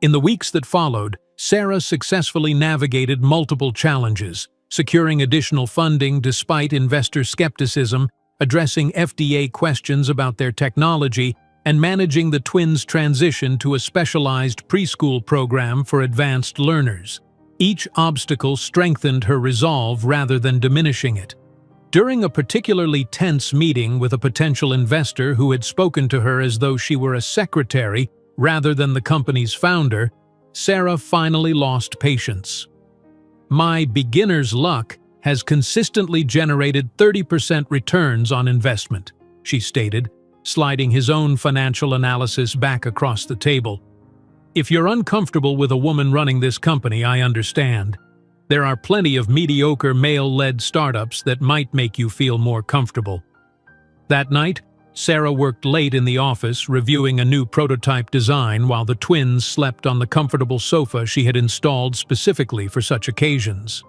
In the weeks that followed, Sarah successfully navigated multiple challenges, securing additional funding despite investor skepticism, addressing FDA questions about their technology, and managing the twins' transition to a specialized preschool program for advanced learners. Each obstacle strengthened her resolve rather than diminishing it. During a particularly tense meeting with a potential investor who had spoken to her as though she were a secretary rather than the company's founder, Sarah finally lost patience. "My beginner's luck has consistently generated 30% returns on investment," she stated, sliding his own financial analysis back across the table. "If you're uncomfortable with a woman running this company, I understand. There are plenty of mediocre male-led startups that might make you feel more comfortable." That night, Sarah worked late in the office reviewing a new prototype design while the twins slept on the comfortable sofa she had installed specifically for such occasions.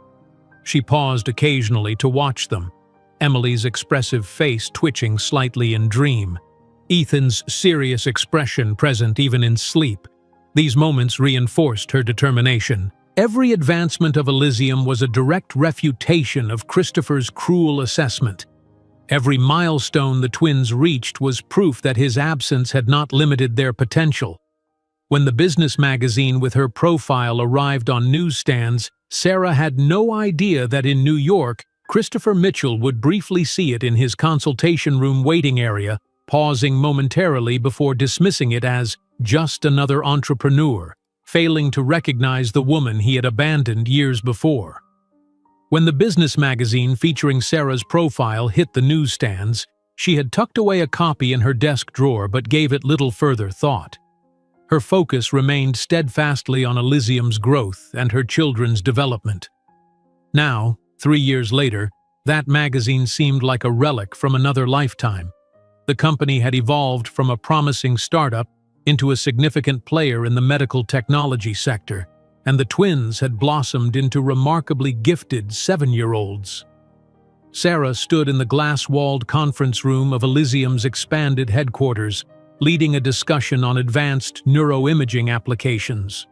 She paused occasionally to watch them, Emily's expressive face twitching slightly in dream, Ethan's serious expression present even in sleep. These moments reinforced her determination. Every advancement of Elysium was a direct refutation of Christopher's cruel assessment. Every milestone the twins reached was proof that his absence had not limited their potential. When the business magazine with her profile arrived on newsstands, Sarah had no idea that in New York, Christopher Mitchell would briefly see it in his consultation room waiting area, pausing momentarily before dismissing it as just another entrepreneur, failing to recognize the woman he had abandoned years before. When the business magazine featuring Sarah's profile hit the newsstands, she had tucked away a copy in her desk drawer but gave it little further thought. Her focus remained steadfastly on Elysium's growth and her children's development. Now, 3 years later, that magazine seemed like a relic from another lifetime. The company had evolved from a promising startup into a significant player in the medical technology sector, and the twins had blossomed into remarkably gifted 7-year-olds. Sarah stood in the glass-walled conference room of Elysium's expanded headquarters, leading a discussion on advanced neuroimaging applications.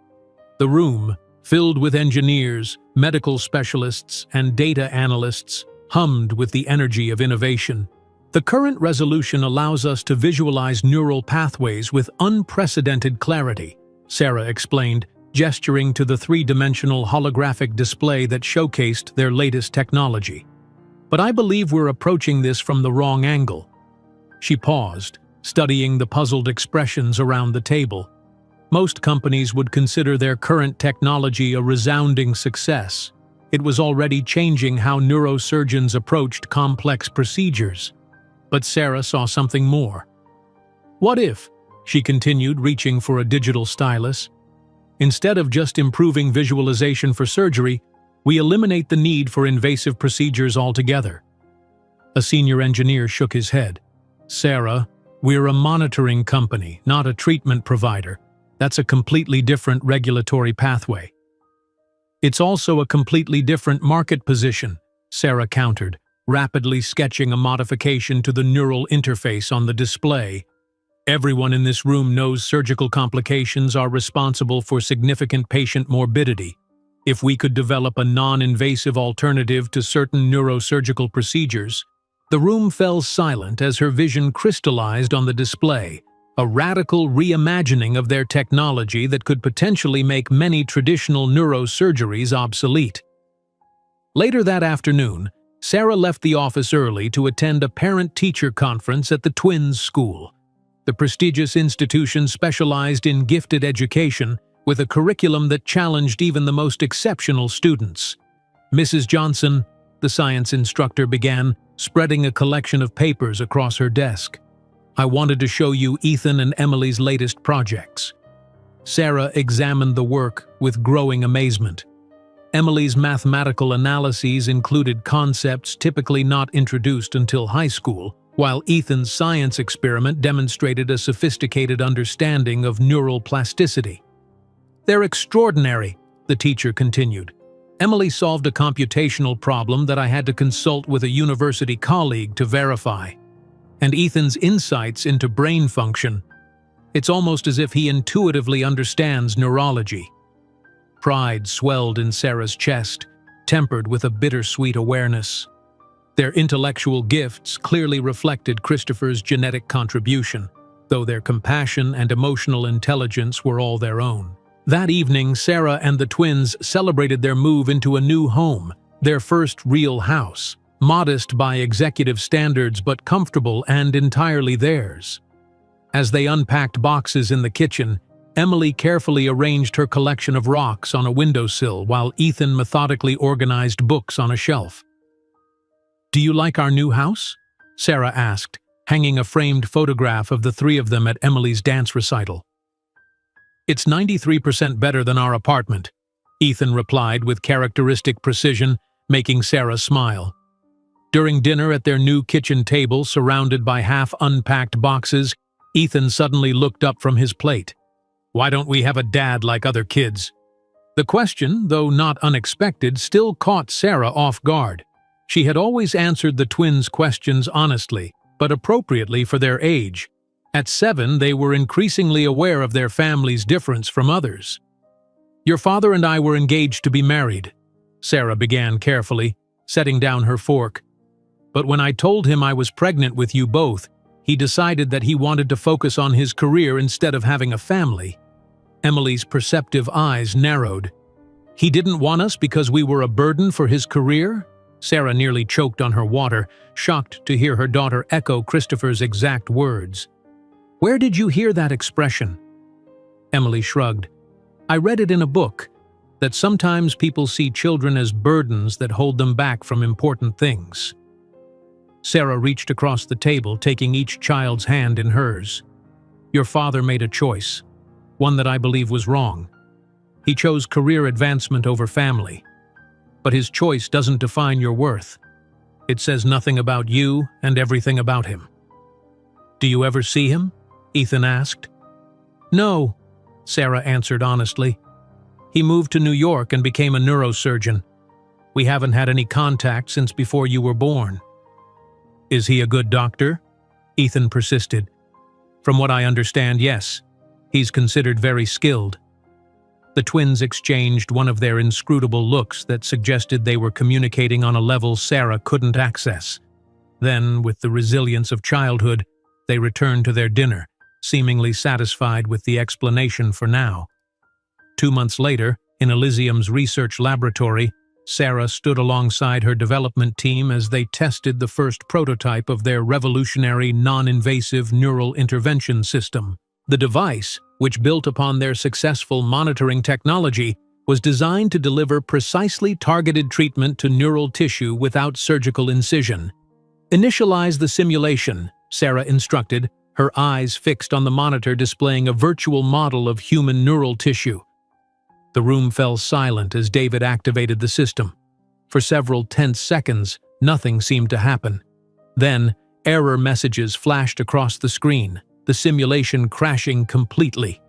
The room, filled with engineers, medical specialists, and data analysts, hummed with the energy of innovation. The current resolution allows us to visualize neural pathways with unprecedented clarity, Sarah explained, gesturing to the 3-dimensional holographic display that showcased their latest technology. But I believe we're approaching this from the wrong angle. She paused, studying the puzzled expressions around the table. Most companies would consider their current technology a resounding success. It was already changing how neurosurgeons approached complex procedures. But Sarah saw something more. What if, she continued, reaching for a digital stylus, instead of just improving visualization for surgery, we eliminate the need for invasive procedures altogether? A senior engineer shook his head. Sarah, we're a monitoring company, not a treatment provider. That's a completely different regulatory pathway. It's also a completely different market position, Sarah countered, rapidly sketching a modification to the neural interface on the display. Everyone in this room knows surgical complications are responsible for significant patient morbidity. If we could develop a non-invasive alternative to certain neurosurgical procedures. The room fell silent as her vision crystallized on the display, a radical reimagining of their technology that could potentially make many traditional neurosurgeries obsolete. Later that afternoon, Sarah left the office early to attend a parent-teacher conference at the twins' school. The prestigious institution specialized in gifted education with a curriculum that challenged even the most exceptional students. Mrs. Johnson, the science instructor, began, spreading a collection of papers across her desk. I wanted to show you Ethan and Emily's latest projects. Sarah examined the work with growing amazement. Emily's mathematical analyses included concepts typically not introduced until high school, while Ethan's science experiment demonstrated a sophisticated understanding of neural plasticity. They're extraordinary, the teacher continued. Emily solved a computational problem that I had to consult with a university colleague to verify. And Ethan's insights into brain function, it's almost as if he intuitively understands neurology. Pride swelled in Sarah's chest, tempered with a bittersweet awareness. Their intellectual gifts clearly reflected Christopher's genetic contribution, though their compassion and emotional intelligence were all their own. That evening, Sarah and the twins celebrated their move into a new home, their first real house, modest by executive standards but comfortable and entirely theirs. As they unpacked boxes in the kitchen, Emily carefully arranged her collection of rocks on a windowsill while Ethan methodically organized books on a shelf. "Do you like our new house?" Sarah asked, hanging a framed photograph of the 3 of them at Emily's dance recital. "It's 93% better than our apartment," Ethan replied with characteristic precision, making Sarah smile. During dinner at their new kitchen table surrounded by half-unpacked boxes, Ethan suddenly looked up from his plate. "Why don't we have a dad like other kids?" The question, though not unexpected, still caught Sarah off guard. She had always answered the twins' questions honestly, but appropriately for their age. At 7, they were increasingly aware of their family's difference from others. "Your father and I were engaged to be married," Sarah began carefully, setting down her fork. "But when I told him I was pregnant with you both, he decided that he wanted to focus on his career instead of having a family." Emily's perceptive eyes narrowed. He didn't want us because we were a burden for his career? Sarah nearly choked on her water, shocked to hear her daughter echo Christopher's exact words. Where did you hear that expression? Emily shrugged. I read it in a book, that sometimes people see children as burdens that hold them back from important things. Sarah reached across the table, taking each child's hand in hers. Your father made a choice, one that I believe was wrong. He chose career advancement over family. But his choice doesn't define your worth. It says nothing about you and everything about him. Do you ever see him? Ethan asked. No, Sarah answered honestly. He moved to New York and became a neurosurgeon. We haven't had any contact since before you were born. Is he a good doctor? Ethan persisted. From what I understand, yes. He's considered very skilled. The twins exchanged one of their inscrutable looks that suggested they were communicating on a level Sarah couldn't access. Then, with the resilience of childhood, they returned to their dinner, seemingly satisfied with the explanation for now. 2 months later, in Elysium's research laboratory, Sarah stood alongside her development team as they tested the first prototype of their revolutionary non-invasive neural intervention system. The device, which built upon their successful monitoring technology, was designed to deliver precisely targeted treatment to neural tissue without surgical incision. Initialize the simulation, Sarah instructed, her eyes fixed on the monitor displaying a virtual model of human neural tissue. The room fell silent as David activated the system. For several tense seconds, nothing seemed to happen. Then, error messages flashed across the screen, the simulation crashing completely.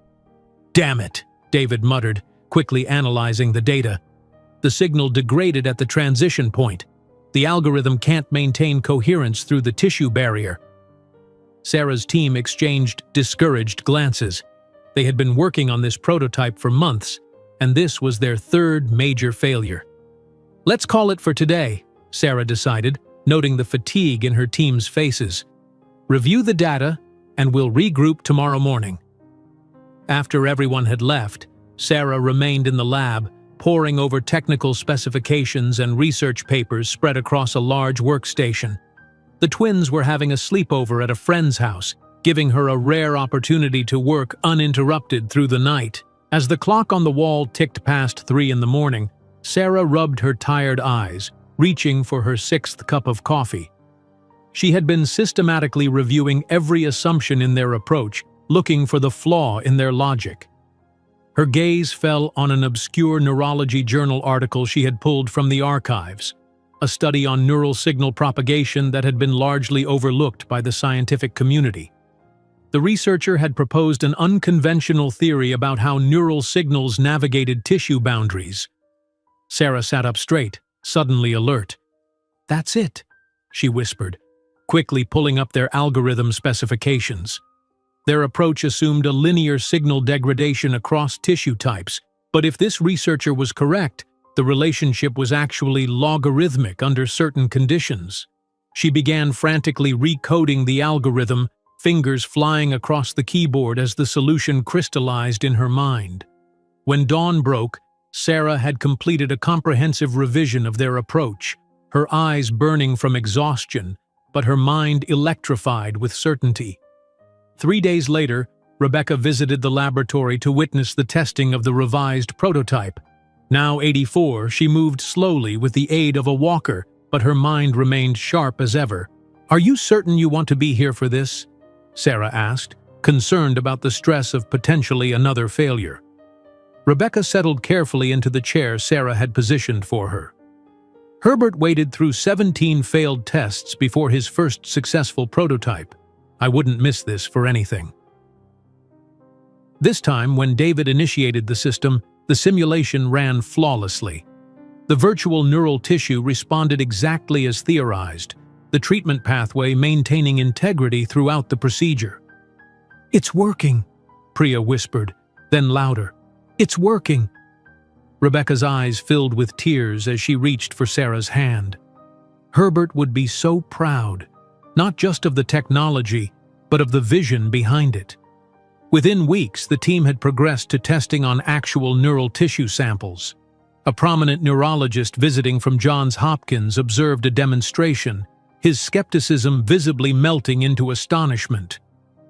Damn it, David muttered, quickly analyzing the data. The signal degraded at the transition point. The algorithm can't maintain coherence through the tissue barrier. Sarah's team exchanged discouraged glances. They had been working on this prototype for months, and this was their third major failure. Let's call it for today, Sarah decided, noting the fatigue in her team's faces. Review the data, and we'll regroup tomorrow morning. After everyone had left, Sarah remained in the lab, poring over technical specifications and research papers spread across a large workstation. The twins were having a sleepover at a friend's house, giving her a rare opportunity to work uninterrupted through the night. As the clock on the wall ticked past 3 in the morning, Sarah rubbed her tired eyes, reaching for her 6th cup of coffee. She had been systematically reviewing every assumption in their approach, looking for the flaw in their logic. Her gaze fell on an obscure neurology journal article she had pulled from the archives, a study on neural signal propagation that had been largely overlooked by the scientific community. The researcher had proposed an unconventional theory about how neural signals navigated tissue boundaries. Sarah sat up straight, suddenly alert. That's it, she whispered, quickly pulling up their algorithm specifications. Their approach assumed a linear signal degradation across tissue types, but if this researcher was correct, the relationship was actually logarithmic under certain conditions. She began frantically recoding the algorithm, fingers flying across the keyboard as the solution crystallized in her mind. When dawn broke, Sarah had completed a comprehensive revision of their approach, her eyes burning from exhaustion, but her mind electrified with certainty. 3 days later, Rebecca visited the laboratory to witness the testing of the revised prototype. Now 84, she moved slowly with the aid of a walker, but her mind remained sharp as ever. Are you certain you want to be here for this? Sarah asked, concerned about the stress of potentially another failure. Rebecca settled carefully into the chair Sarah had positioned for her. Herbert waited through 17 failed tests before his first successful prototype. I wouldn't miss this for anything. This time, when David initiated the system, the simulation ran flawlessly. The virtual neural tissue responded exactly as theorized, the treatment pathway maintaining integrity throughout the procedure. It's working, Priya whispered, then louder. It's working. Rebecca's eyes filled with tears as she reached for Sarah's hand. Herbert would be so proud, not just of the technology, but of the vision behind it. Within weeks, the team had progressed to testing on actual neural tissue samples. A prominent neurologist visiting from Johns Hopkins observed a demonstration, his skepticism visibly melting into astonishment.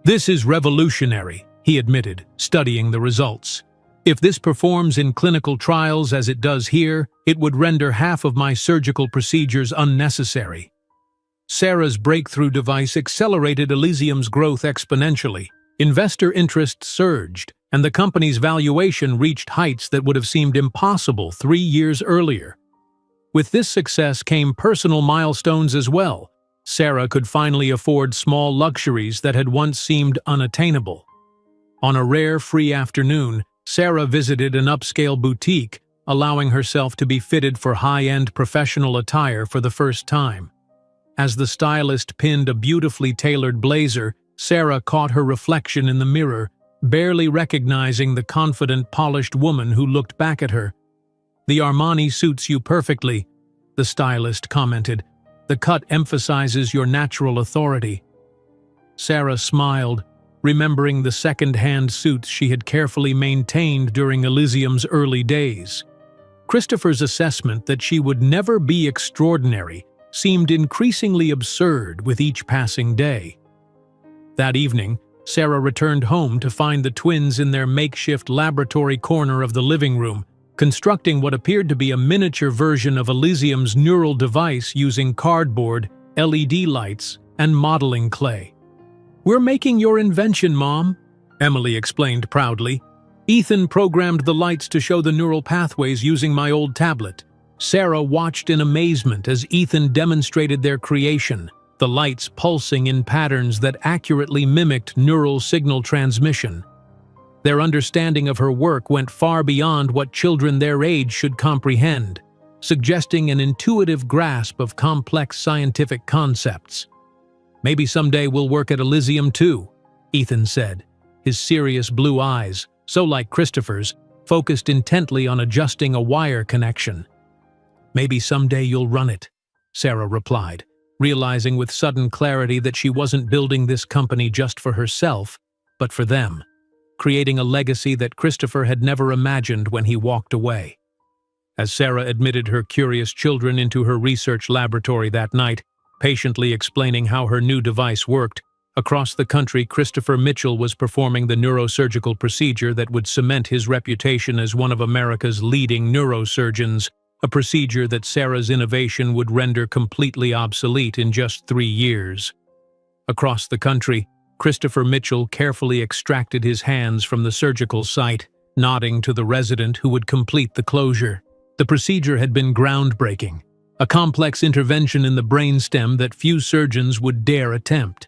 "This is revolutionary," he admitted, studying the results. "If this performs in clinical trials as it does here, it would render half of my surgical procedures unnecessary." Sarah's breakthrough device accelerated Elysium's growth exponentially. Investor interest surged, and the company's valuation reached heights that would have seemed impossible 3 years earlier. With this success came personal milestones as well. Sarah could finally afford small luxuries that had once seemed unattainable. On a rare free afternoon, Sarah visited an upscale boutique, allowing herself to be fitted for high-end professional attire for the first time. As the stylist pinned a beautifully tailored blazer, Sarah caught her reflection in the mirror, barely recognizing the confident, polished woman who looked back at her. "The Armani suits you perfectly," the stylist commented. "The cut emphasizes your natural authority." Sarah smiled, remembering the second-hand suits she had carefully maintained during Elysium's early days. Christopher's assessment that she would never be extraordinary seemed increasingly absurd with each passing day. That evening, Sarah returned home to find the twins in their makeshift laboratory corner of the living room, constructing what appeared to be a miniature version of Elysium's neural device using cardboard, LED lights, and modeling clay. "We're making your invention, Mom," Emily explained proudly. "Ethan programmed the lights to show the neural pathways using my old tablet." Sarah watched in amazement as Ethan demonstrated their creation, the lights pulsing in patterns that accurately mimicked neural signal transmission. Their understanding of her work went far beyond what children their age should comprehend, suggesting an intuitive grasp of complex scientific concepts. "Maybe someday we'll work at Elysium too," Ethan said, his serious blue eyes, so like Christopher's, focused intently on adjusting a wire connection. "Maybe someday you'll run it," Sarah replied, realizing with sudden clarity that she wasn't building this company just for herself, but for them, creating a legacy that Christopher had never imagined when he walked away. As Sarah admitted her curious children into her research laboratory that night, patiently explaining how her new device worked, across the country Christopher Mitchell was performing the neurosurgical procedure that would cement his reputation as one of America's leading neurosurgeons, a procedure that Sarah's innovation would render completely obsolete in just 3 years. Across the country, Christopher Mitchell carefully extracted his hands from the surgical site, nodding to the resident who would complete the closure. The procedure had been groundbreaking, a complex intervention in the brainstem that few surgeons would dare attempt.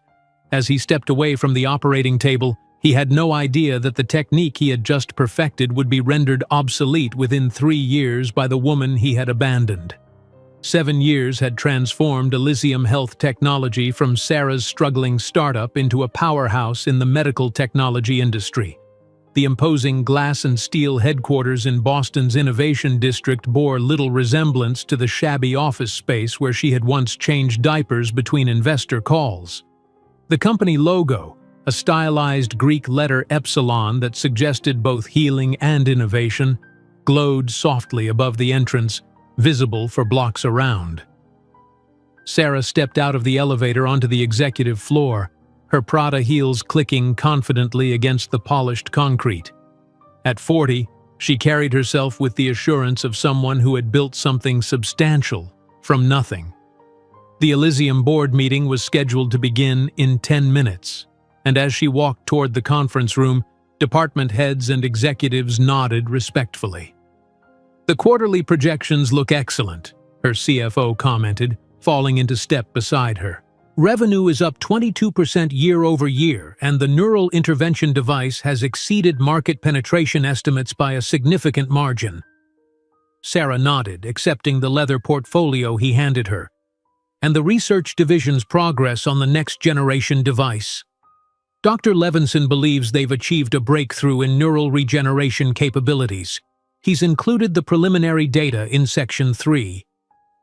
As he stepped away from the operating table, he had no idea that the technique he had just perfected would be rendered obsolete within 3 years by the woman he had abandoned. 7 years had transformed Elysium Health Technology from Sarah's struggling startup into a powerhouse in the medical technology industry. The imposing glass and steel headquarters in Boston's Innovation District bore little resemblance to the shabby office space where she had once changed diapers between investor calls. The company logo, a stylized Greek letter epsilon that suggested both healing and innovation, glowed softly above the entrance, visible for blocks around. Sarah stepped out of the elevator onto the executive floor, her Prada heels clicking confidently against the polished concrete. At 40, she carried herself with the assurance of someone who had built something substantial from nothing. The Elysium board meeting was scheduled to begin in 10 minutes. And as she walked toward the conference room, department heads and executives nodded respectfully. "The quarterly projections look excellent," her CFO commented, falling into step beside her. "Revenue is up 22% year over year, and the neural intervention device has exceeded market penetration estimates by a significant margin." Sarah nodded, accepting the leather portfolio he handed her. "And the research division's progress on the next-generation device. Dr. Levinson believes they've achieved a breakthrough in neural regeneration capabilities. He's included the preliminary data in Section 3.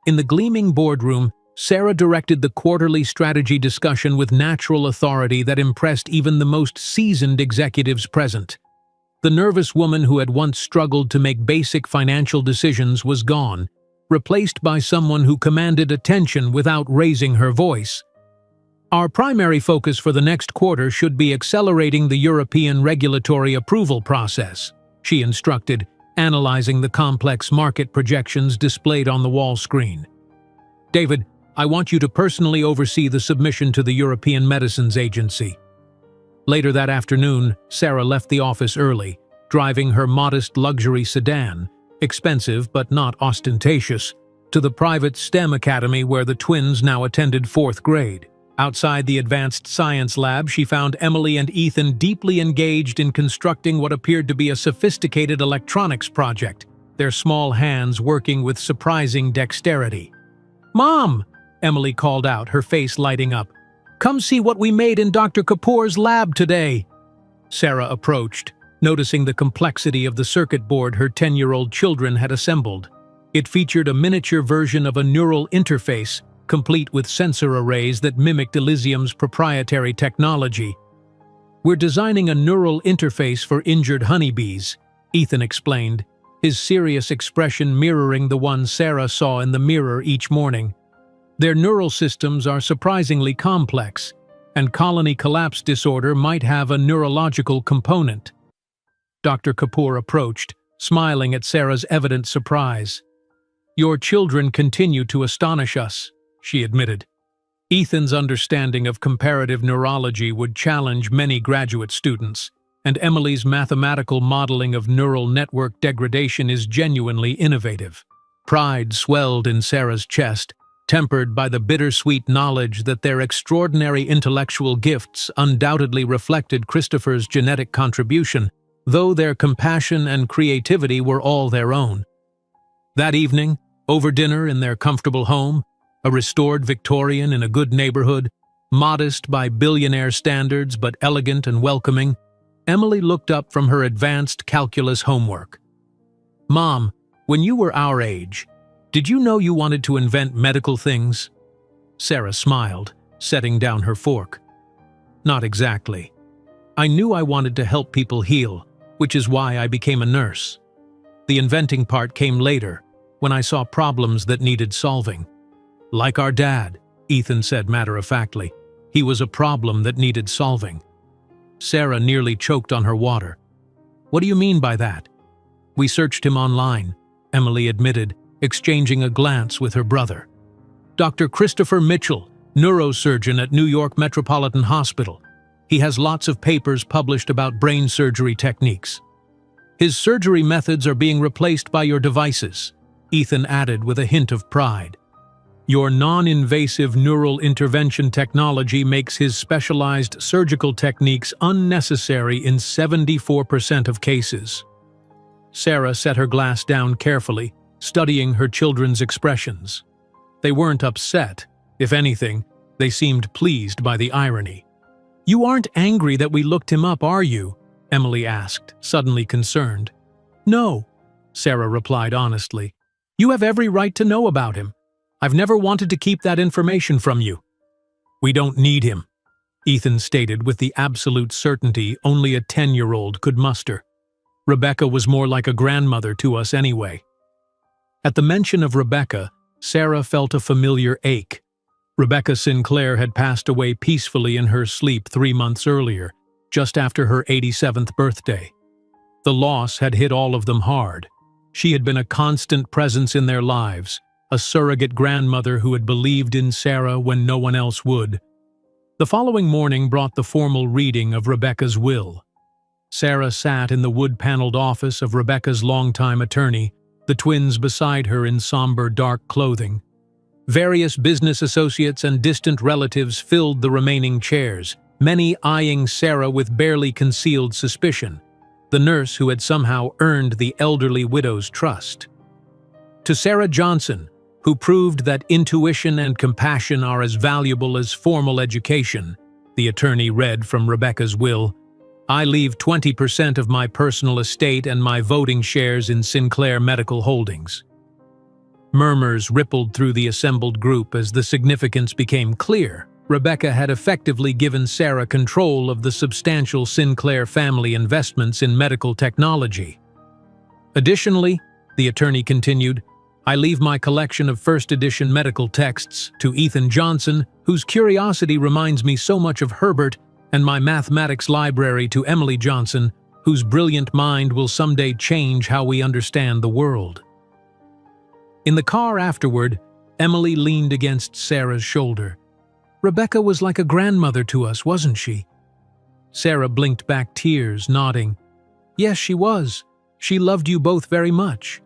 In the gleaming boardroom, Sarah directed the quarterly strategy discussion with natural authority that impressed even the most seasoned executives present. The nervous woman who had once struggled to make basic financial decisions was gone, replaced by someone who commanded attention without raising her voice. Our primary focus for the next quarter should be accelerating the European regulatory approval process, she instructed, analyzing the complex market projections displayed on the wall screen. David, I want you to personally oversee the submission to the European Medicines Agency. Later that afternoon, Sarah left the office early, driving her modest luxury sedan, expensive but not ostentatious, to the private STEM academy where the twins now attended 4th grade. Outside the advanced science lab, she found Emily and Ethan deeply engaged in constructing what appeared to be a sophisticated electronics project, their small hands working with surprising dexterity. "Mom!" Emily called out, her face lighting up. "Come see what we made in Dr. Kapoor's lab today." Sarah approached, noticing the complexity of the circuit board her 10-year-old children had assembled. It featured a miniature version of a neural interface, complete with sensor arrays that mimicked Elysium's proprietary technology. "We're designing a neural interface for injured honeybees," Ethan explained, his serious expression mirroring the one Sarah saw in the mirror each morning. "Their neural systems are surprisingly complex, and colony collapse disorder might have a neurological component." Dr. Kapoor approached, smiling at Sarah's evident surprise. "Your children continue to astonish us," she admitted. Ethan's understanding of comparative neurology would challenge many graduate students, and Emily's mathematical modeling of neural network degradation is genuinely innovative. Pride swelled in Sarah's chest, tempered by the bittersweet knowledge that their extraordinary intellectual gifts undoubtedly reflected Christopher's genetic contribution, though their compassion and creativity were all their own. That evening, over dinner in their comfortable home, a restored Victorian in a good neighborhood, modest by billionaire standards but elegant and welcoming, Emily looked up from her advanced calculus homework. "Mom, when you were our age, did you know you wanted to invent medical things?" Sarah smiled, setting down her fork. "Not exactly. I knew I wanted to help people heal, which is why I became a nurse. The inventing part came later, when I saw problems that needed solving. Like our dad," Ethan said matter-of-factly. "He was a problem that needed solving." Sarah nearly choked on her water. "What do you mean by that?" "We searched him online," Emily admitted, exchanging a glance with her brother. "Dr. Christopher Mitchell, neurosurgeon at New York Metropolitan Hospital. He has lots of papers published about brain surgery techniques. His surgery methods are being replaced by your devices," Ethan added with a hint of pride. "Your non-invasive neural intervention technology makes his specialized surgical techniques unnecessary in 74% of cases." Sarah set her glass down carefully, studying her children's expressions. They weren't upset. If anything, they seemed pleased by the irony. "You aren't angry that we looked him up, are you?" Emily asked, suddenly concerned. "No," Sarah replied honestly. "You have every right to know about him. I've never wanted to keep that information from you." "We don't need him," Ethan stated with the absolute certainty only a 10-year-old could muster. "Rebecca was more like a grandmother to us anyway." At the mention of Rebecca, Sarah felt a familiar ache. Rebecca Sinclair had passed away peacefully in her sleep 3 months earlier, just after her 87th birthday. The loss had hit all of them hard. She had been a constant presence in their lives, a surrogate grandmother who had believed in Sarah when no one else would. The following morning brought the formal reading of Rebecca's will. Sarah sat in the wood-paneled office of Rebecca's longtime attorney, the twins beside her in somber dark clothing. Various business associates and distant relatives filled the remaining chairs, many eyeing Sarah with barely concealed suspicion, the nurse who had somehow earned the elderly widow's trust. To Sarah Johnson, who proved that intuition and compassion are as valuable as formal education, the attorney read from Rebecca's will, "I leave 20% of my personal estate and my voting shares in Sinclair Medical Holdings." Murmurs rippled through the assembled group as the significance became clear. Rebecca had effectively given Sarah control of the substantial Sinclair family investments in medical technology. Additionally, the attorney continued, I leave my collection of first-edition medical texts to Ethan Johnson, whose curiosity reminds me so much of Herbert, and my mathematics library to Emily Johnson, whose brilliant mind will someday change how we understand the world. In the car afterward, Emily leaned against Sarah's shoulder. Rebecca was like a grandmother to us, wasn't she? Sarah blinked back tears, nodding. Yes, she was. She loved you both very much.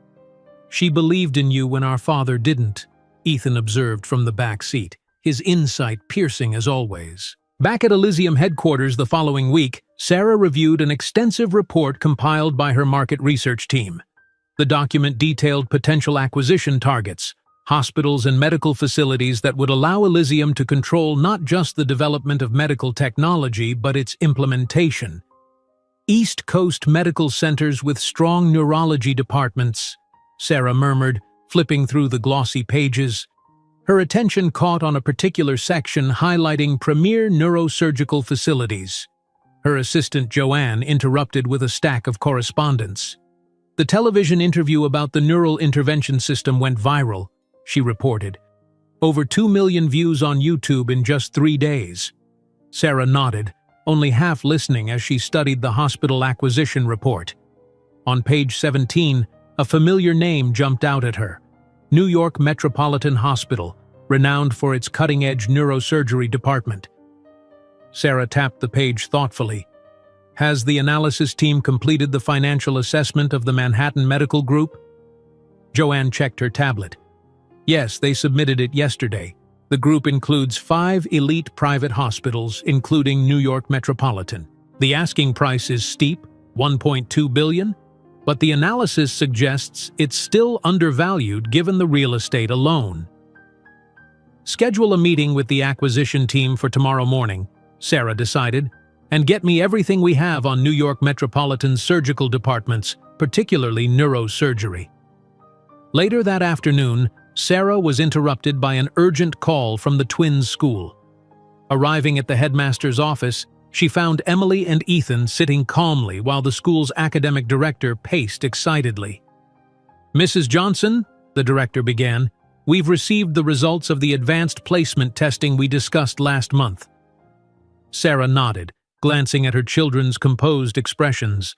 She believed in you when our father didn't, Ethan observed from the back seat, his insight piercing as always. Back at Elysium headquarters the following week, Sarah reviewed an extensive report compiled by her market research team. The document detailed potential acquisition targets, hospitals and medical facilities that would allow Elysium to control not just the development of medical technology but its implementation. East Coast medical centers with strong neurology departments, Sarah murmured, flipping through the glossy pages. Her attention caught on a particular section highlighting premier neurosurgical facilities. Her assistant Joanne interrupted with a stack of correspondence. The television interview about the neural intervention system went viral, she reported. Over 2 million views on YouTube in just 3 days. Sarah nodded, only half listening as she studied the hospital acquisition report. On page 17, a familiar name jumped out at her. New York Metropolitan Hospital, renowned for its cutting-edge neurosurgery department. Sarah tapped the page thoughtfully. Has the analysis team completed the financial assessment of the Manhattan Medical Group? Joanne checked her tablet. Yes, they submitted it yesterday. The group includes 5 elite private hospitals, including New York Metropolitan. The asking price is steep, $1.2 billion, but the analysis suggests it's still undervalued given the real estate alone. Schedule a meeting with the acquisition team for tomorrow morning, Sarah decided, and get me everything we have on New York Metropolitan's surgical departments, particularly neurosurgery. Later that afternoon, Sarah was interrupted by an urgent call from the twins' school. Arriving at the headmaster's office, she found Emily and Ethan sitting calmly while the school's academic director paced excitedly. Mrs. Johnson, the director began, we've received the results of the advanced placement testing we discussed last month. Sarah nodded, glancing at her children's composed expressions.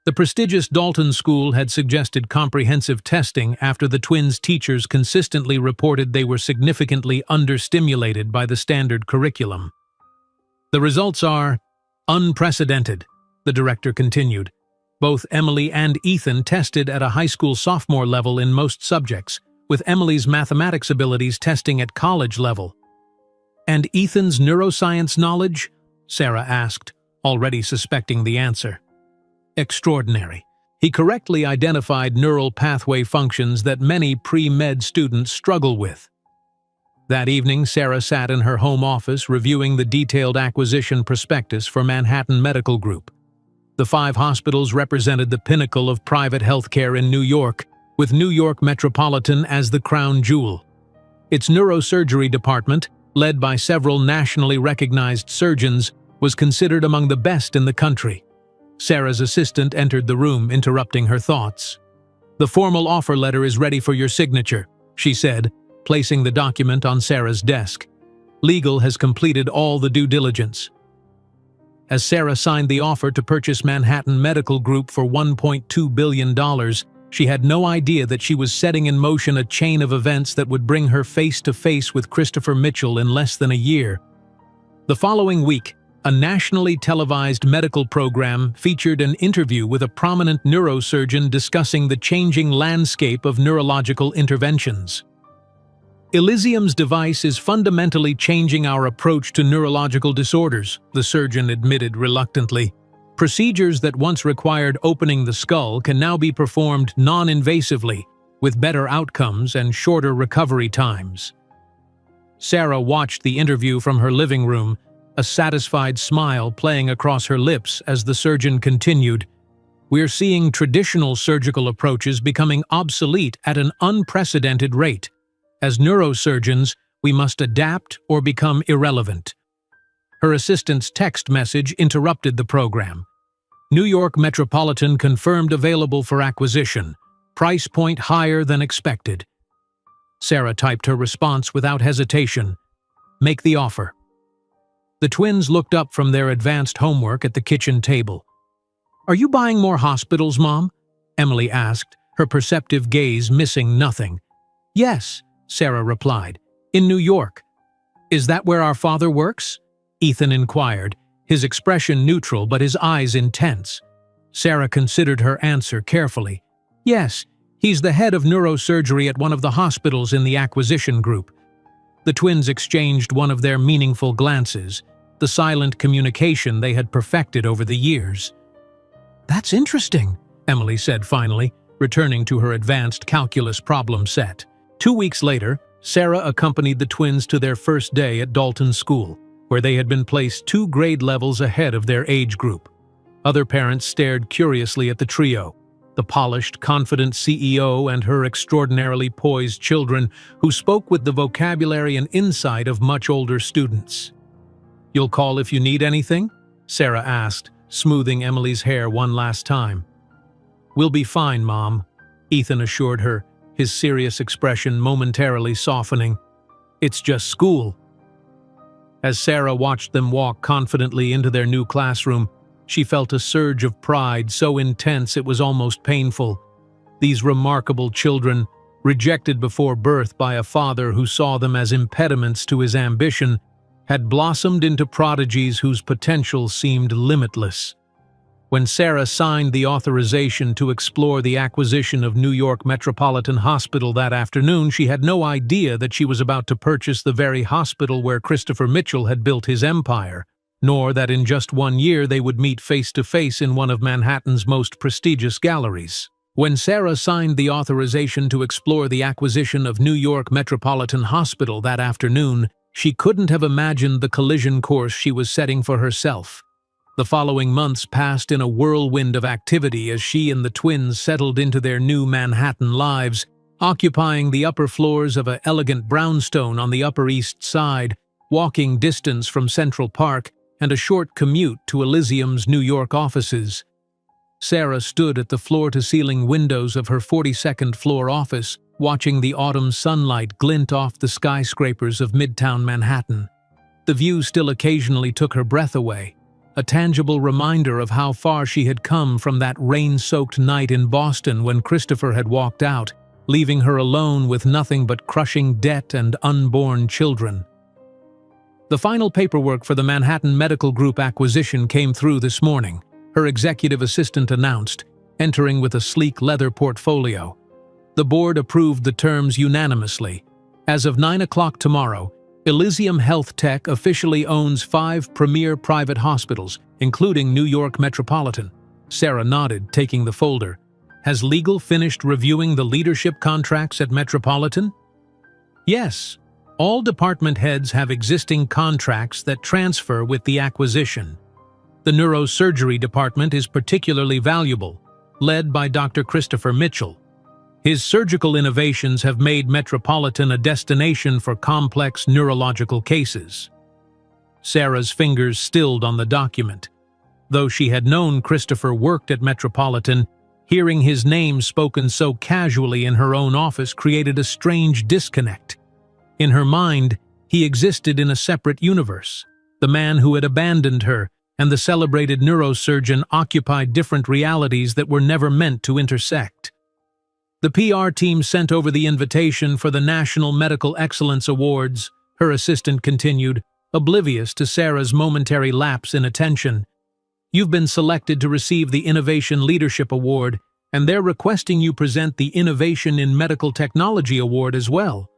The prestigious Dalton School had suggested comprehensive testing after the twins' teachers consistently reported they were significantly understimulated by the standard curriculum. The results are unprecedented, the director continued. Both Emily and Ethan tested at a high school sophomore level in most subjects, with Emily's mathematics abilities testing at college level. And Ethan's neuroscience knowledge? Sarah asked, already suspecting the answer. Extraordinary. He correctly identified neural pathway functions that many pre-med students struggle with. That evening, Sarah sat in her home office reviewing the detailed acquisition prospectus for Manhattan Medical Group. The 5 hospitals represented the pinnacle of private healthcare in New York, with New York Metropolitan as the crown jewel. Its neurosurgery department, led by several nationally recognized surgeons, was considered among the best in the country. Sarah's assistant entered the room, interrupting her thoughts. The formal offer letter is ready for your signature, she said, placing the document on Sarah's desk. Legal has completed all the due diligence. As Sarah signed the offer to purchase Manhattan Medical Group for $1.2 billion, she had no idea that she was setting in motion a chain of events that would bring her face to face with Christopher Mitchell in less than a year. The following week, a nationally televised medical program featured an interview with a prominent neurosurgeon discussing the changing landscape of neurological interventions. Elysium's device is fundamentally changing our approach to neurological disorders, the surgeon admitted reluctantly. Procedures that once required opening the skull can now be performed non-invasively, with better outcomes and shorter recovery times. Sarah watched the interview from her living room, a satisfied smile playing across her lips as the surgeon continued. We're seeing traditional surgical approaches becoming obsolete at an unprecedented rate. As neurosurgeons, we must adapt or become irrelevant." Her assistant's text message interrupted the program. "New York Metropolitan confirmed available for acquisition. Price point higher than expected." Sarah typed her response without hesitation. "Make the offer." The twins looked up from their advanced homework at the kitchen table. "Are you buying more hospitals, Mom?" Emily asked, her perceptive gaze missing nothing. "Yes," Sarah replied, "in New York." "Is that where our father works?" Ethan inquired, his expression neutral but his eyes intense. Sarah considered her answer carefully. "Yes, he's the head of neurosurgery at one of the hospitals in the acquisition group." The twins exchanged one of their meaningful glances, the silent communication they had perfected over the years. "That's interesting," Emily said finally, returning to her advanced calculus problem set. 2 weeks later, Sarah accompanied the twins to their first day at Dalton School, where they had been placed 2 grade levels ahead of their age group. Other parents stared curiously at the trio, the polished, confident CEO and her extraordinarily poised children who spoke with the vocabulary and insight of much older students. "You'll call if you need anything?" Sarah asked, smoothing Emily's hair one last time. "We'll be fine, Mom," Ethan assured her, his serious expression momentarily softening. "It's just school." As Sarah watched them walk confidently into their new classroom, she felt a surge of pride so intense it was almost painful. These remarkable children, rejected before birth by a father who saw them as impediments to his ambition, had blossomed into prodigies whose potential seemed limitless. When Sarah signed the authorization to explore the acquisition of New York Metropolitan Hospital that afternoon, she had no idea that she was about to purchase the very hospital where Christopher Mitchell had built his empire, nor that in just 1 year they would meet face to face in one of Manhattan's most prestigious galleries. When Sarah signed the authorization to explore the acquisition of New York Metropolitan Hospital that afternoon, she couldn't have imagined the collision course she was setting for herself. The following months passed in a whirlwind of activity as she and the twins settled into their new Manhattan lives, occupying the upper floors of an elegant brownstone on the Upper East Side, walking distance from Central Park, and a short commute to Elysium's New York offices. Sarah stood at the floor-to-ceiling windows of her 42nd floor office, watching the autumn sunlight glint off the skyscrapers of Midtown Manhattan. The view still occasionally took her breath away, a tangible reminder of how far she had come from that rain-soaked night in Boston when Christopher had walked out, leaving her alone with nothing but crushing debt and unborn children. The final paperwork for the Manhattan Medical Group acquisition came through this morning, her executive assistant announced, entering with a sleek leather portfolio. The board approved the terms unanimously. As of 9 o'clock tomorrow, Elysium Health Tech officially owns 5 premier private hospitals, including New York Metropolitan. Sarah nodded, taking the folder. "Has legal finished reviewing the leadership contracts at Metropolitan?" "Yes. All department heads have existing contracts that transfer with the acquisition. The neurosurgery department is particularly valuable, led by Dr. Christopher Mitchell. His surgical innovations have made Metropolitan a destination for complex neurological cases." Sarah's fingers stilled on the document. Though she had known Christopher worked at Metropolitan, hearing his name spoken so casually in her own office created a strange disconnect. In her mind, he existed in a separate universe. The man who had abandoned her and the celebrated neurosurgeon occupied different realities that were never meant to intersect. The PR team sent over the invitation for the National Medical Excellence Awards, her assistant continued, oblivious to Sarah's momentary lapse in attention. "You've been selected to receive the Innovation Leadership Award, and they're requesting you present the Innovation in Medical Technology Award as well."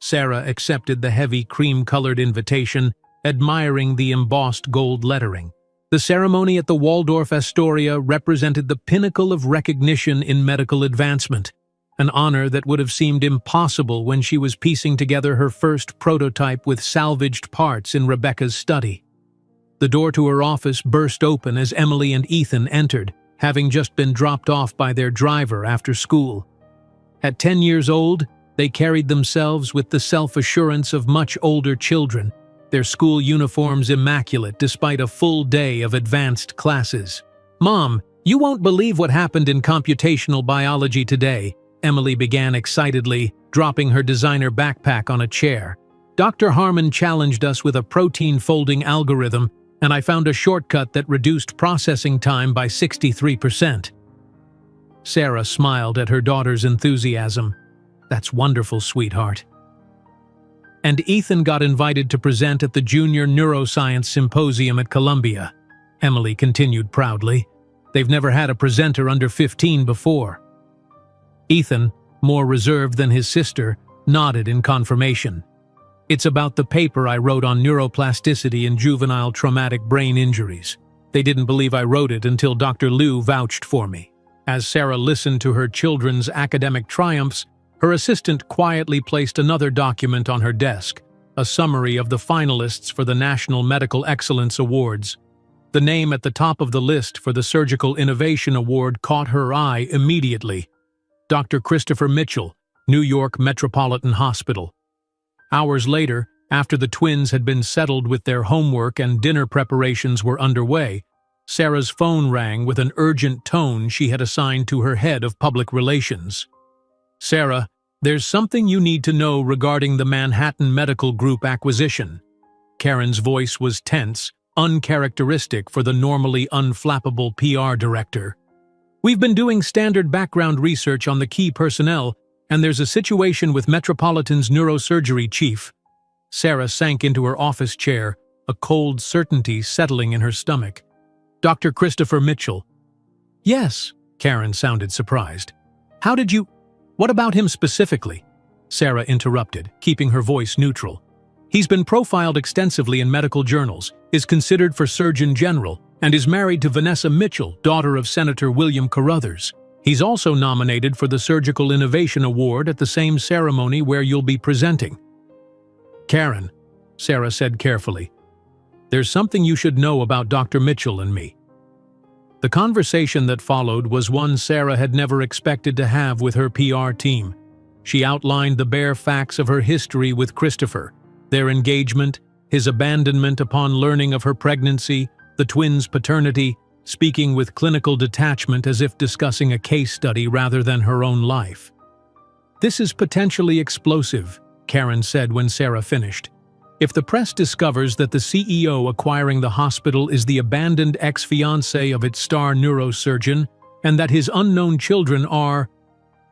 Sarah accepted the heavy cream-colored invitation, admiring the embossed gold lettering. The ceremony at the Waldorf Astoria represented the pinnacle of recognition in medical advancement, an honor that would have seemed impossible when she was piecing together her first prototype with salvaged parts in Rebecca's study. The door to her office burst open as Emily and Ethan entered, having just been dropped off by their driver after school. At 10 years old, they carried themselves with the self-assurance of much older children, their school uniforms immaculate despite a full day of advanced classes. "Mom, you won't believe what happened in computational biology today," Emily began excitedly, dropping her designer backpack on a chair. "Dr. Harmon challenged us with a protein folding algorithm, and I found a shortcut that reduced processing time by 63%. Sarah smiled at her daughter's enthusiasm. "That's wonderful, sweetheart." "And Ethan got invited to present at the Junior Neuroscience Symposium at Columbia," Emily continued proudly. "They've never had a presenter under 15 before." Ethan, more reserved than his sister, nodded in confirmation. "It's about the paper I wrote on neuroplasticity in juvenile traumatic brain injuries. They didn't believe I wrote it until Dr. Liu vouched for me." As Sarah listened to her children's academic triumphs, her assistant quietly placed another document on her desk, a summary of the finalists for the National Medical Excellence Awards. The name at the top of the list for the Surgical Innovation Award caught her eye immediately. Dr. Christopher Mitchell, New York Metropolitan Hospital. Hours later, after the twins had been settled with their homework and dinner preparations were underway, Sarah's phone rang with an urgent tone she had assigned to her head of public relations. "Sarah, there's something you need to know regarding the Manhattan Medical Group acquisition." Karen's voice was tense, uncharacteristic for the normally unflappable PR director. "We've been doing standard background research on the key personnel, and there's a situation with Metropolitan's neurosurgery chief." Sarah sank into her office chair, a cold certainty settling in her stomach. "Dr. Christopher Mitchell." "Yes," Karen sounded surprised. "How did you— What about him specifically?" Sarah interrupted, keeping her voice neutral. "He's been profiled extensively in medical journals, is considered for Surgeon General, and is married to Vanessa Mitchell, daughter of Senator William Carruthers. He's also nominated for the Surgical Innovation Award at the same ceremony where you'll be presenting." "Karen," Sarah said carefully, "there's something you should know about Dr. Mitchell and me." The conversation that followed was one Sarah had never expected to have with her PR team. She outlined the bare facts of her history with Christopher, their engagement, his abandonment upon learning of her pregnancy, the twins' paternity, speaking with clinical detachment as if discussing a case study rather than her own life. "This is potentially explosive," Karen said when Sarah finished. "If the press discovers that the CEO acquiring the hospital is the abandoned ex-fiancé of its star neurosurgeon, and that his unknown children are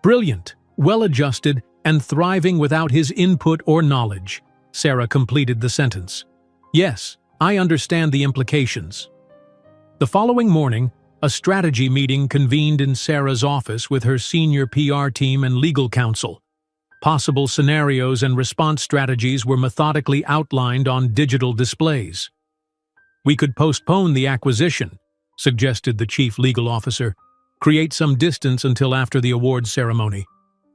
brilliant, well-adjusted, and thriving without his input or knowledge," Sarah completed the sentence. "Yes, I understand the implications." The following morning, a strategy meeting convened in Sarah's office with her senior PR team and legal counsel. Possible scenarios and response strategies were methodically outlined on digital displays. "We could postpone the acquisition," suggested the chief legal officer. "Create some distance until after the awards ceremony."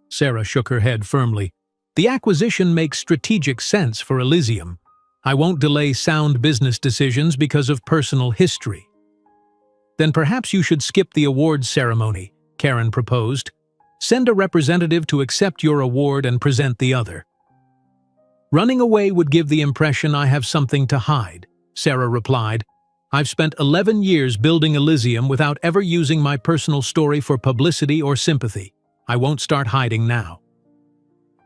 Sarah shook her head firmly. "The acquisition makes strategic sense for Elysium. I won't delay sound business decisions because of personal history." "Then perhaps you should skip the awards ceremony," Karen proposed. "Send a representative to accept your award and present the other." "Running away would give the impression I have something to hide," Sarah replied. "I've spent 11 years building Elysium without ever using my personal story for publicity or sympathy. I won't start hiding now."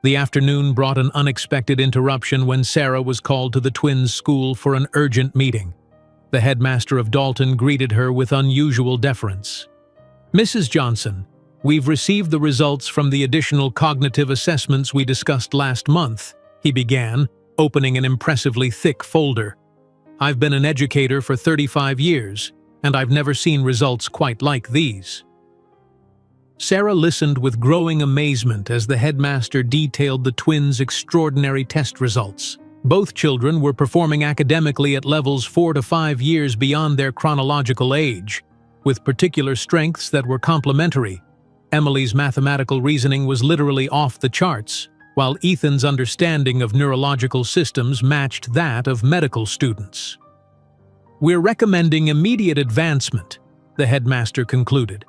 The afternoon brought an unexpected interruption when Sarah was called to the twins' school for an urgent meeting. The headmaster of Dalton greeted her with unusual deference. "Mrs. Johnson, we've received the results from the additional cognitive assessments we discussed last month," he began, opening an impressively thick folder. "I've been an educator for 35 years, and I've never seen results quite like these." Sarah listened with growing amazement as the headmaster detailed the twins' extraordinary test results. Both children were performing academically at levels 4 to 5 years beyond their chronological age, with particular strengths that were complementary. Emily's mathematical reasoning was literally off the charts, while Ethan's understanding of neurological systems matched that of medical students. "We're recommending immediate advancement," the headmaster concluded.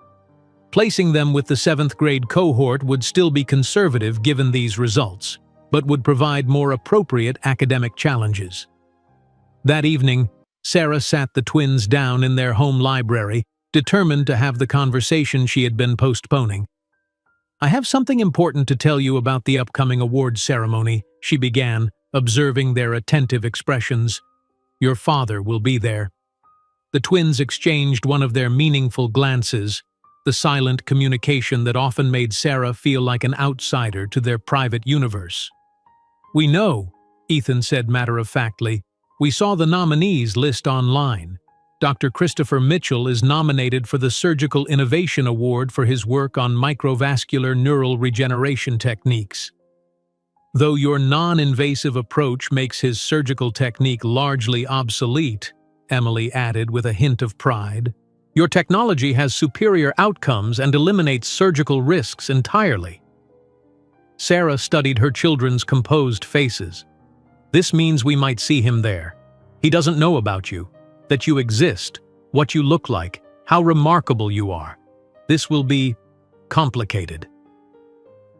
Placing them with the 7th grade cohort would still be conservative given these results, but would provide more appropriate academic challenges. That evening, Sarah sat the twins down in their home library, determined to have the conversation she had been postponing. "I have something important to tell you about the upcoming awards ceremony," she began, observing their attentive expressions. "Your father will be there." The twins exchanged one of their meaningful glances, the silent communication that often made Sarah feel like an outsider to their private universe. "We know," Ethan said matter-of-factly. "We saw the nominees list online. Dr. Christopher Mitchell is nominated for the Surgical Innovation Award for his work on microvascular neural regeneration techniques. Though your non-invasive approach makes his surgical technique largely obsolete," Emily added with a hint of pride, "your technology has superior outcomes and eliminates surgical risks entirely." Sarah studied her children's composed faces. "This means we might see him there. He doesn't know about you, that you exist, what you look like, how remarkable you are. This will be complicated."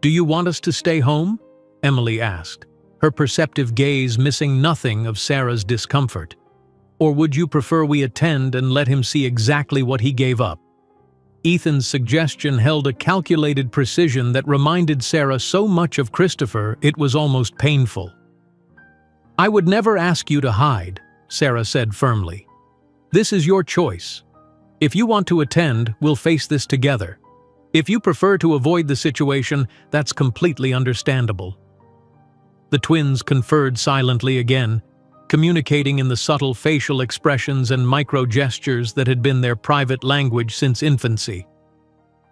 "Do you want us to stay home?" Emily asked, her perceptive gaze missing nothing of Sarah's discomfort. "Or would you prefer we attend and let him see exactly what he gave up?" Ethan's suggestion held a calculated precision that reminded Sarah so much of Christopher it was almost painful. "I would never ask you to hide," Sarah said firmly. "This is your choice. If you want to attend, we'll face this together. If you prefer to avoid the situation, that's completely understandable." The twins conferred silently again, communicating in the subtle facial expressions and micro-gestures that had been their private language since infancy.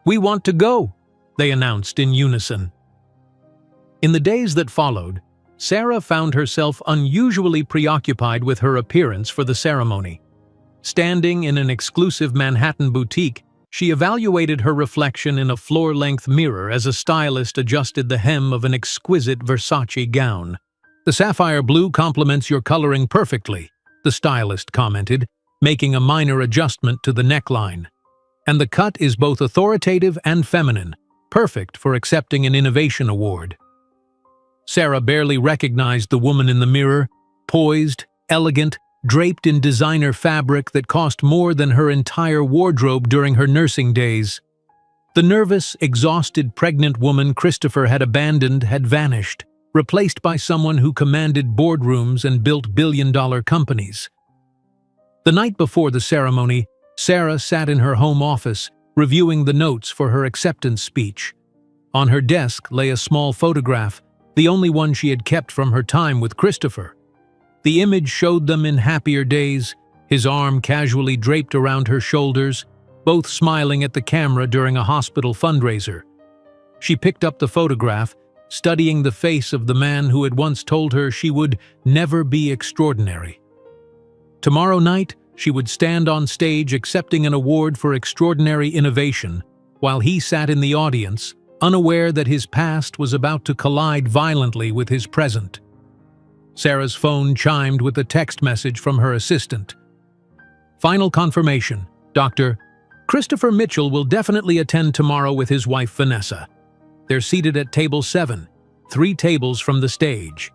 "We want to go," they announced in unison. In the days that followed, Sarah found herself unusually preoccupied with her appearance for the ceremony. Standing in an exclusive Manhattan boutique, she evaluated her reflection in a floor-length mirror as a stylist adjusted the hem of an exquisite Versace gown. "The sapphire blue complements your coloring perfectly," the stylist commented, making a minor adjustment to the neckline. "And the cut is both authoritative and feminine, perfect for accepting an innovation award." Sarah barely recognized the woman in the mirror, poised, elegant, draped in designer fabric that cost more than her entire wardrobe during her nursing days. The nervous, exhausted pregnant woman Christopher had abandoned had vanished, replaced by someone who commanded boardrooms and built billion-dollar companies. The night before the ceremony, Sarah sat in her home office, reviewing the notes for her acceptance speech. On her desk lay a small photograph, the only one she had kept from her time with Christopher. The image showed them in happier days, his arm casually draped around her shoulders, both smiling at the camera during a hospital fundraiser. She picked up the photograph, studying the face of the man who had once told her she would never be extraordinary. Tomorrow night, she would stand on stage accepting an award for extraordinary innovation, while he sat in the audience, unaware that his past was about to collide violently with his present. Sarah's phone chimed with a text message from her assistant. "Final confirmation, Dr. Christopher Mitchell will definitely attend tomorrow with his wife Vanessa. They're seated at table 7, 3 tables from the stage."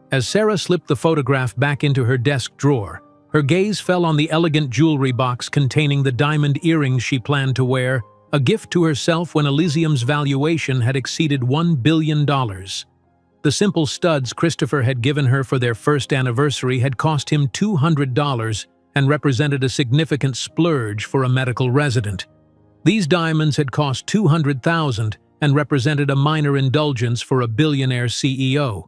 As Sarah slipped the photograph back into her desk drawer, her gaze fell on the elegant jewelry box containing the diamond earrings she planned to wear, a gift to herself when Elysium's valuation had exceeded $1 billion. The simple studs Christopher had given her for their first anniversary had cost him $200 and represented a significant splurge for a medical resident. These diamonds had cost $200,000 and represented a minor indulgence for a billionaire CEO.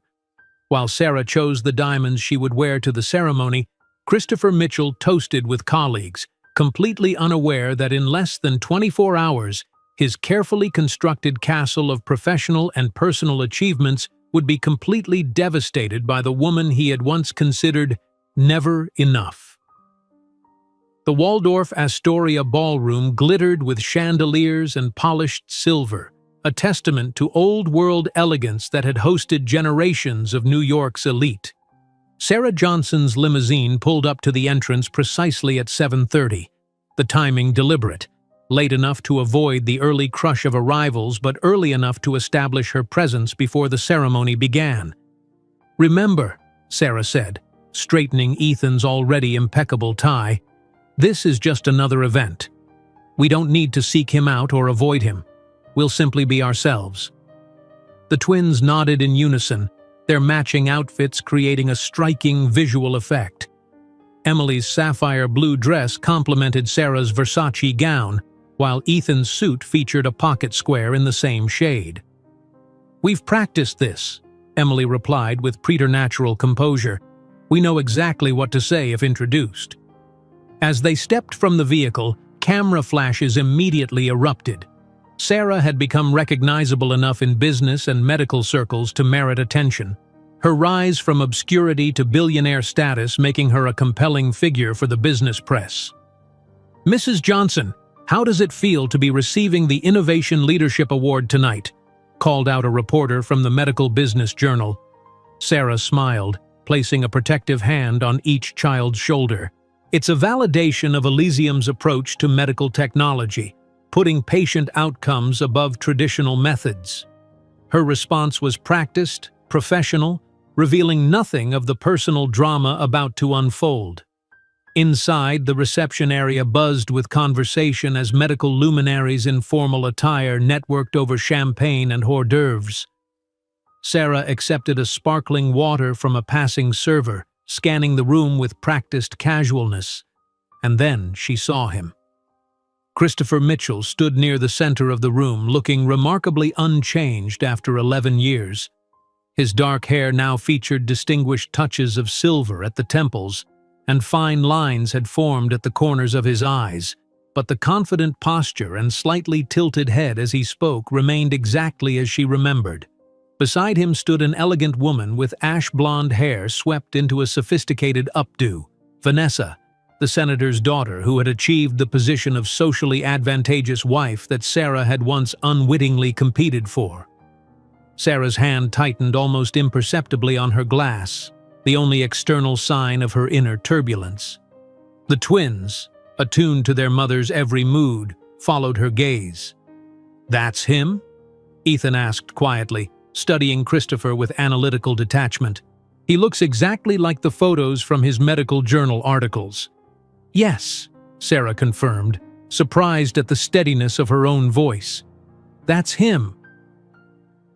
While Sarah chose the diamonds she would wear to the ceremony, Christopher Mitchell toasted with colleagues, completely unaware that in less than 24 hours, his carefully constructed castle of professional and personal achievements would be completely devastated by the woman he had once considered never enough. The Waldorf Astoria ballroom glittered with chandeliers and polished silver, a testament to old-world elegance that had hosted generations of New York's elite. Sarah Johnson's limousine pulled up to the entrance precisely at 7:30. the timing deliberate, late enough to avoid the early crush of arrivals but early enough to establish her presence before the ceremony began. "Remember," Sarah said, straightening Ethan's already impeccable tie, "this is just another event. We don't need to seek him out or avoid him. We'll simply be ourselves." The twins nodded in unison, their matching outfits creating a striking visual effect. Emily's sapphire blue dress complemented Sarah's Versace gown, while Ethan's suit featured a pocket square in the same shade. "We've practiced this," Emily replied with preternatural composure. "We know exactly what to say if introduced." As they stepped from the vehicle, camera flashes immediately erupted. Sarah had become recognizable enough in business and medical circles to merit attention, her rise from obscurity to billionaire status making her a compelling figure for the business press. "Mrs. Johnson, how does it feel to be receiving the Innovation Leadership Award tonight?" called out a reporter from the Medical Business Journal. Sarah smiled, placing a protective hand on each child's shoulder. "It's a validation of Elysium's approach to medical technology, putting patient outcomes above traditional methods." Her response was practiced, professional, revealing nothing of the personal drama about to unfold. Inside, the reception area buzzed with conversation as medical luminaries in formal attire networked over champagne and hors d'oeuvres. Sarah accepted a sparkling water from a passing server, scanning the room with practiced casualness. And then she saw him. Christopher Mitchell stood near the center of the room, looking remarkably unchanged after 11 years. His dark hair now featured distinguished touches of silver at the temples, and fine lines had formed at the corners of his eyes, but the confident posture and slightly tilted head as he spoke remained exactly as she remembered. Beside him stood an elegant woman with ash-blonde hair swept into a sophisticated updo, Vanessa, the senator's daughter who had achieved the position of socially advantageous wife that Sarah had once unwittingly competed for. Sarah's hand tightened almost imperceptibly on her glass, the only external sign of her inner turbulence. The twins, attuned to their mother's every mood, followed her gaze. "That's him?" Ethan asked quietly, studying Christopher with analytical detachment. "He looks exactly like the photos from his medical journal articles." "Yes," Sarah confirmed, surprised at the steadiness of her own voice. "That's him."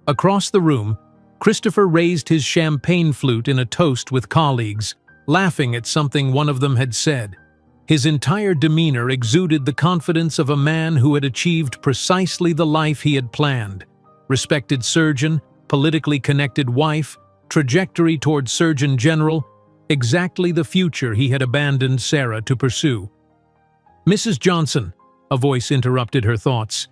Across the room, Christopher raised his champagne flute in a toast with colleagues, laughing at something one of them had said. His entire demeanor exuded the confidence of a man who had achieved precisely the life he had planned. Respected surgeon, politically connected wife, trajectory toward Surgeon General, exactly the future he had abandoned Sarah to pursue. "Mrs. Johnson," a voice interrupted her thoughts.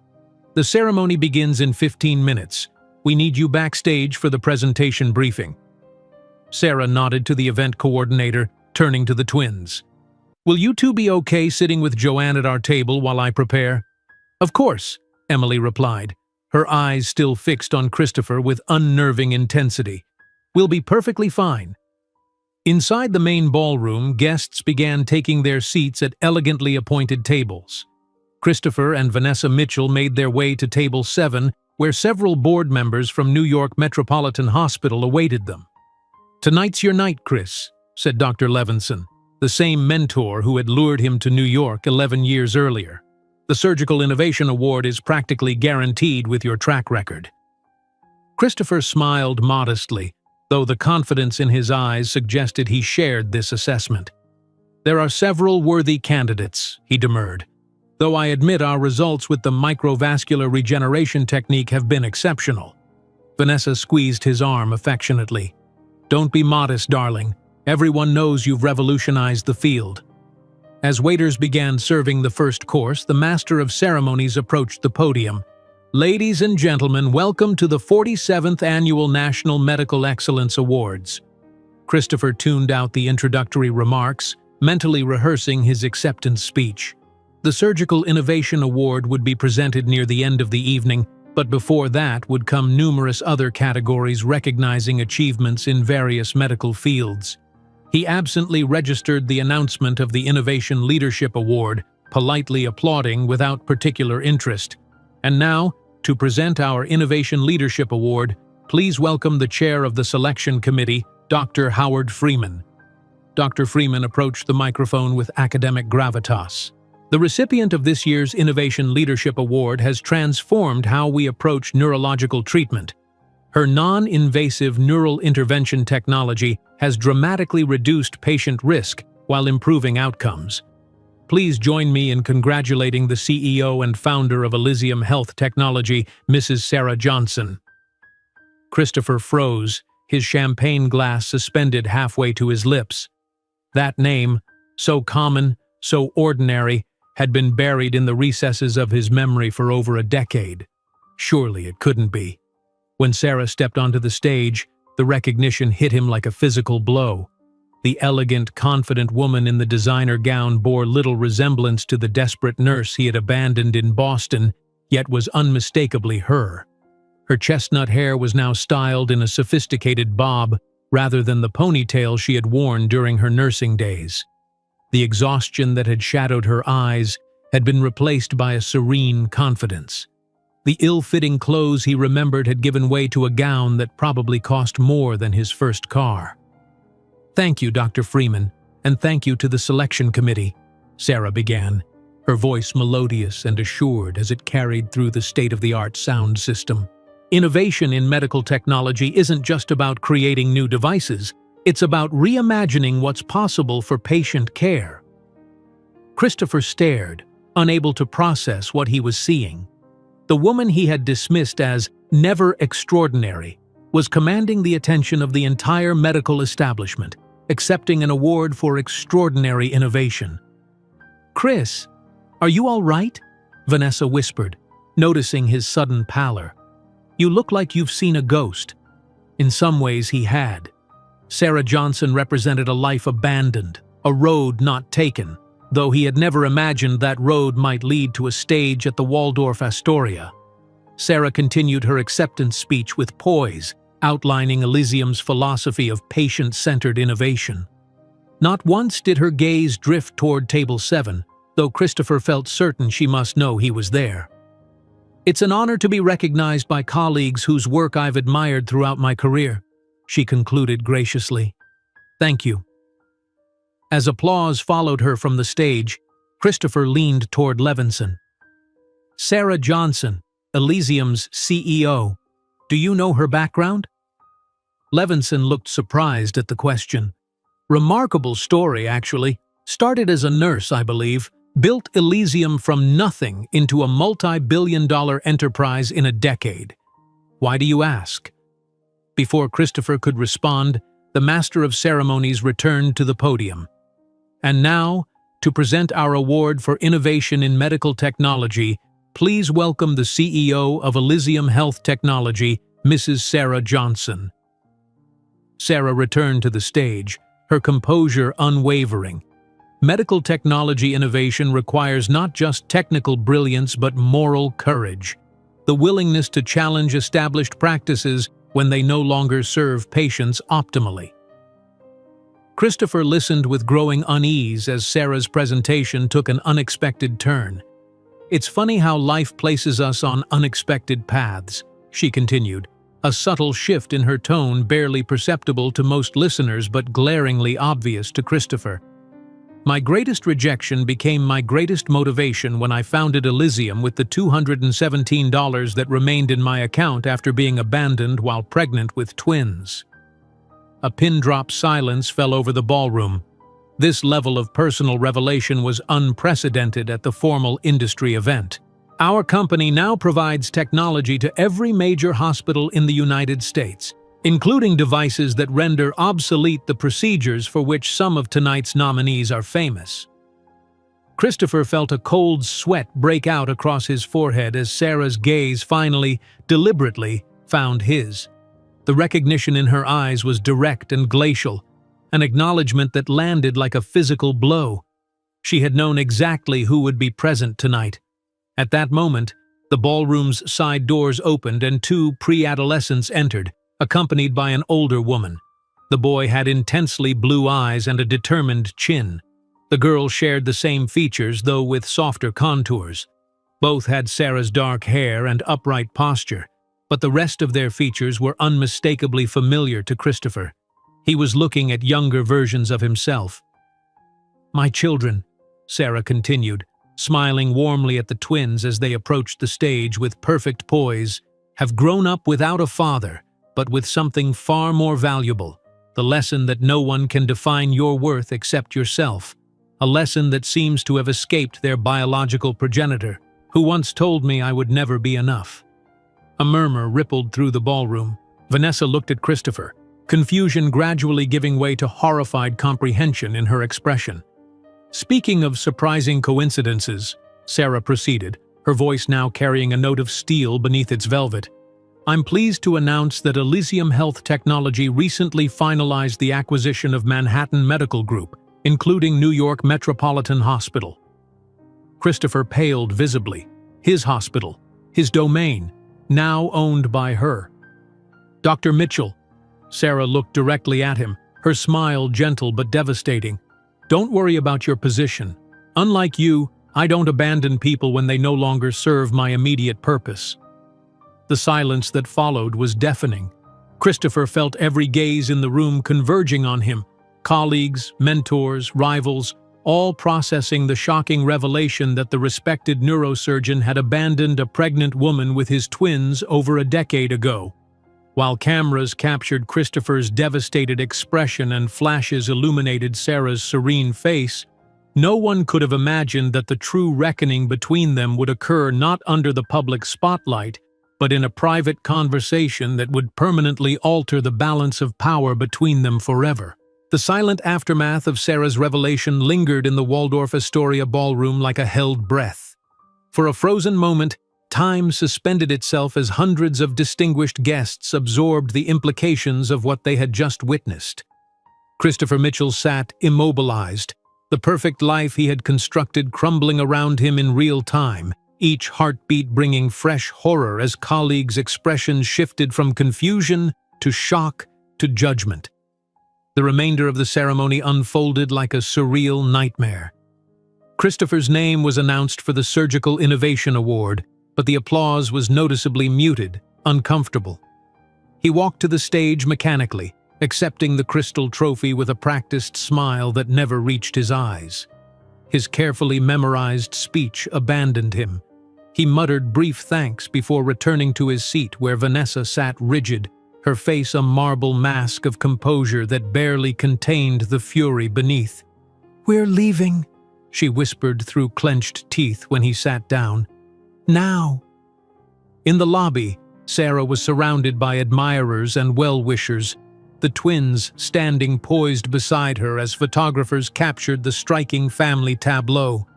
"The ceremony begins in 15 minutes. We need you backstage for the presentation briefing." Sarah nodded to the event coordinator, turning to the twins. "Will you two be okay sitting with Joanne at our table while I prepare?" "Of course," Emily replied, her eyes still fixed on Christopher with unnerving intensity. "We'll be perfectly fine." Inside the main ballroom, guests began taking their seats at elegantly appointed tables. Christopher and Vanessa Mitchell made their way to table 7, where several board members from New York Metropolitan Hospital awaited them. "Tonight's your night, Chris," said Dr. Levinson, the same mentor who had lured him to New York 11 years earlier. "The Surgical Innovation Award is practically guaranteed with your track record." Christopher smiled modestly, though the confidence in his eyes suggested he shared this assessment. "There are several worthy candidates," he demurred, "though I admit our results with the microvascular regeneration technique have been exceptional." Vanessa squeezed his arm affectionately. "Don't be modest, darling. Everyone knows you've revolutionized the field." As waiters began serving the first course, the master of ceremonies approached the podium. "Ladies and gentlemen, welcome to the 47th Annual National Medical Excellence Awards." Christopher tuned out the introductory remarks, mentally rehearsing his acceptance speech. The Surgical Innovation Award would be presented near the end of the evening, but before that would come numerous other categories recognizing achievements in various medical fields. He absently registered the announcement of the Innovation Leadership Award, politely applauding without particular interest. And now, to present our Innovation Leadership Award, please welcome the chair of the selection committee, Dr. Howard Freeman. Dr. Freeman approached the microphone with academic gravitas. The recipient of this year's Innovation Leadership Award has transformed how we approach neurological treatment. Her non-invasive neural intervention technology has dramatically reduced patient risk while improving outcomes. Please join me in congratulating the CEO and founder of Elysium Health Technology, Mrs. Sarah Johnson. Christopher froze, his champagne glass suspended halfway to his lips. That name, so common, so ordinary, had been buried in the recesses of his memory for over a decade. Surely it couldn't be. When Sarah stepped onto the stage, the recognition hit him like a physical blow. The elegant, confident woman in the designer gown bore little resemblance to the desperate nurse he had abandoned in Boston, yet was unmistakably her. Her chestnut hair was now styled in a sophisticated bob, rather than the ponytail she had worn during her nursing days. The exhaustion that had shadowed her eyes had been replaced by a serene confidence. The ill-fitting clothes he remembered had given way to a gown that probably cost more than his first car. "Thank you, Dr. Freeman, and thank you to the selection committee," Sarah began, her voice melodious and assured as it carried through the state-of-the-art sound system. Innovation in medical technology isn't just about creating new devices, it's about reimagining what's possible for patient care. Christopher stared, unable to process what he was seeing. The woman he had dismissed as never extraordinary was commanding the attention of the entire medical establishment, accepting an award for extraordinary innovation. "Chris, are you all right?" Vanessa whispered, noticing his sudden pallor. "You look like you've seen a ghost." In some ways he had. Sarah Johnson represented a life abandoned, a road not taken, though he had never imagined that road might lead to a stage at the Waldorf Astoria. Sarah continued her acceptance speech with poise, outlining Elysium's philosophy of patient-centered innovation. Not once did her gaze drift toward Table 7, though Christopher felt certain she must know he was there. "It's an honor to be recognized by colleagues whose work I've admired throughout my career," she concluded graciously. "Thank you." As applause followed her from the stage, Christopher leaned toward Levinson. "Sarah Johnson, Elysium's CEO. Do you know her background?" Levinson looked surprised at the question. "Remarkable story, actually. Started as a nurse, I believe. Built Elysium from nothing into a multi-billion-dollar enterprise in a decade. Why do you ask?" Before Christopher could respond, the Master of Ceremonies returned to the podium. "And now, to present our award for innovation in medical technology, please welcome the CEO of Elysium Health Technology, Mrs. Sarah Johnson." Sarah returned to the stage, her composure unwavering. Medical technology innovation requires not just technical brilliance but moral courage, the willingness to challenge established practices when they no longer serve patients optimally. Christopher listened with growing unease as Sarah's presentation took an unexpected turn. "It's funny how life places us on unexpected paths," she continued, a subtle shift in her tone barely perceptible to most listeners but glaringly obvious to Christopher. "My greatest rejection became my greatest motivation when I founded Elysium with the $217 that remained in my account after being abandoned while pregnant with twins." A pin-drop silence fell over the ballroom. This level of personal revelation was unprecedented at the formal industry event. "Our company now provides technology to every major hospital in the United States, including devices that render obsolete the procedures for which some of tonight's nominees are famous." Christopher felt a cold sweat break out across his forehead as Sarah's gaze finally, deliberately, found his. The recognition in her eyes was direct and glacial, an acknowledgement that landed like a physical blow. She had known exactly who would be present tonight. At that moment, the ballroom's side doors opened and two pre-adolescents entered, accompanied by an older woman. The boy had intensely blue eyes and a determined chin. The girl shared the same features, though with softer contours. Both had Sarah's dark hair and upright posture, but the rest of their features were unmistakably familiar to Christopher. He was looking at younger versions of himself. "My children," Sarah continued, smiling warmly at the twins as they approached the stage with perfect poise, "have grown up without a father, but with something far more valuable, the lesson that no one can define your worth except yourself, a lesson that seems to have escaped their biological progenitor, who once told me I would never be enough." A murmur rippled through the ballroom. Vanessa looked at Christopher, confusion gradually giving way to horrified comprehension in her expression. "Speaking of surprising coincidences," Sarah proceeded, her voice now carrying a note of steel beneath its velvet, "I'm pleased to announce that Elysium Health Technology recently finalized the acquisition of Manhattan Medical Group, including New York Metropolitan Hospital." Christopher paled visibly. His hospital, his domain, now owned by her. "Dr. Mitchell," Sarah looked directly at him, her smile gentle but devastating, "don't worry about your position. Unlike you, I don't abandon people when they no longer serve my immediate purpose." The silence that followed was deafening. Christopher felt every gaze in the room converging on him, colleagues, mentors, rivals, all processing the shocking revelation that the respected neurosurgeon had abandoned a pregnant woman with his twins over a decade ago. While cameras captured Christopher's devastated expression and flashes illuminated Sarah's serene face, no one could have imagined that the true reckoning between them would occur not under the public spotlight, but in a private conversation that would permanently alter the balance of power between them forever. The silent aftermath of Sarah's revelation lingered in the Waldorf Astoria ballroom like a held breath. For a frozen moment, time suspended itself as hundreds of distinguished guests absorbed the implications of what they had just witnessed. Christopher Mitchell sat immobilized, the perfect life he had constructed crumbling around him in real time, each heartbeat bringing fresh horror as colleagues' expressions shifted from confusion to shock to judgment. The remainder of the ceremony unfolded like a surreal nightmare. Christopher's name was announced for the Surgical Innovation Award, but the applause was noticeably muted, uncomfortable. He walked to the stage mechanically, accepting the crystal trophy with a practiced smile that never reached his eyes. His carefully memorized speech abandoned him. He muttered brief thanks before returning to his seat where Vanessa sat rigid, her face a marble mask of composure that barely contained the fury beneath. "We're leaving," she whispered through clenched teeth when he sat down. "Now." In the lobby, Sarah was surrounded by admirers and well-wishers, the twins standing poised beside her as photographers captured the striking family tableau.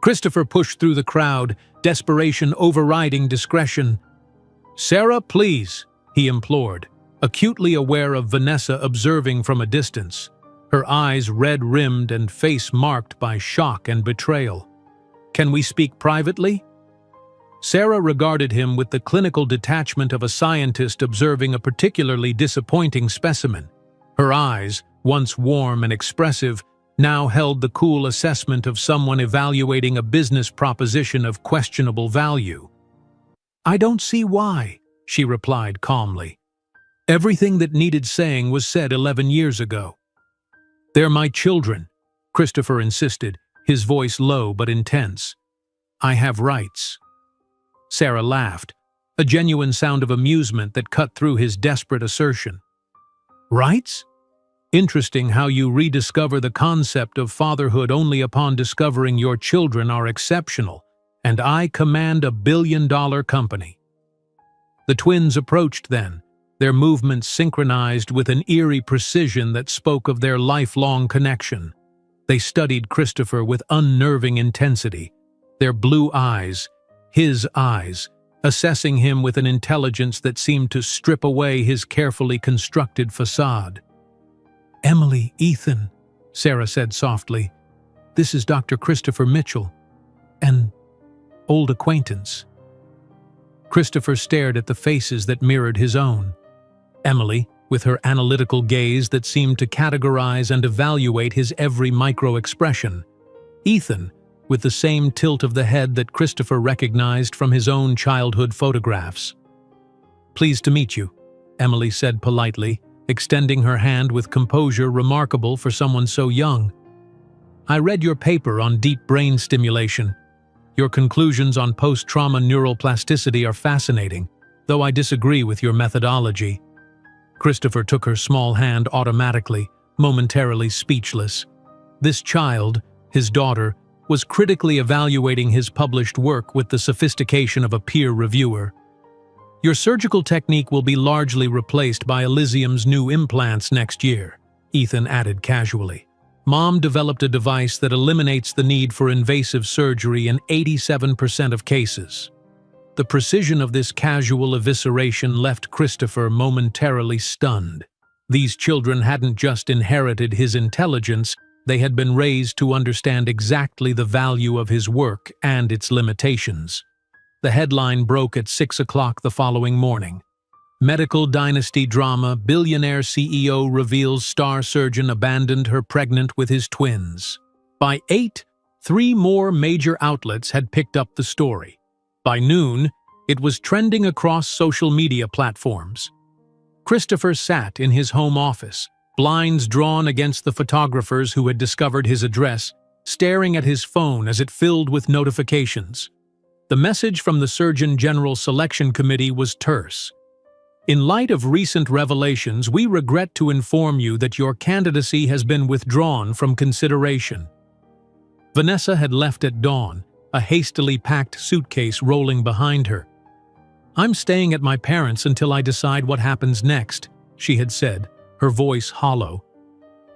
Christopher pushed through the crowd, desperation overriding discretion. "Sarah, please," he implored, acutely aware of Vanessa observing from a distance, her eyes red-rimmed and face marked by shock and betrayal. "Can we speak privately?" Sarah regarded him with the clinical detachment of a scientist observing a particularly disappointing specimen. Her eyes, once warm and expressive, now held the cool assessment of someone evaluating a business proposition of questionable value. "I don't see why," she replied calmly. "Everything that needed saying was said 11 years ago." "They're my children," Christopher insisted, his voice low but intense. "I have rights." Sarah laughed, a genuine sound of amusement that cut through his desperate assertion. "Rights? Interesting how you rediscover the concept of fatherhood only upon discovering your children are exceptional, and I command a billion-dollar company." The twins approached then, their movements synchronized with an eerie precision that spoke of their lifelong connection. They studied Christopher with unnerving intensity, their blue eyes, his eyes, assessing him with an intelligence that seemed to strip away his carefully constructed facade. "Emily, Ethan," Sarah said softly, "this is Dr. Christopher Mitchell, an old acquaintance." Christopher stared at the faces that mirrored his own. "Emily, with her analytical gaze that seemed to categorize and evaluate his every micro-expression. Ethan, with the same tilt of the head that Christopher recognized from his own childhood photographs. "Pleased to meet you," Emily said politely, extending her hand with composure remarkable for someone so young. "I read your paper on deep brain stimulation. Your conclusions on post-trauma neural plasticity are fascinating, though I disagree with your methodology." Christopher took her small hand automatically, momentarily speechless. This child, his daughter, was critically evaluating his published work with the sophistication of a peer reviewer. "Your surgical technique will be largely replaced by Elysium's new implants next year," Ethan added casually. "Mom developed a device that eliminates the need for invasive surgery in 87% of cases." The precision of this casual evisceration left Christopher momentarily stunned. These children hadn't just inherited his intelligence, they had been raised to understand exactly the value of his work and its limitations. The headline broke at 6 o'clock the following morning. Medical dynasty drama: billionaire CEO reveals star surgeon abandoned her pregnant with his twins. By 8, 3 more major outlets had picked up the story. By noon, it was trending across social media platforms. Christopher sat in his home office, blinds drawn against the photographers who had discovered his address, staring at his phone as it filled with notifications. The message from the Surgeon General Selection Committee was terse. "In light of recent revelations, we regret to inform you that your candidacy has been withdrawn from consideration." Vanessa had left at dawn, a hastily packed suitcase rolling behind her. "I'm staying at my parents' until I decide what happens next," she had said, her voice hollow.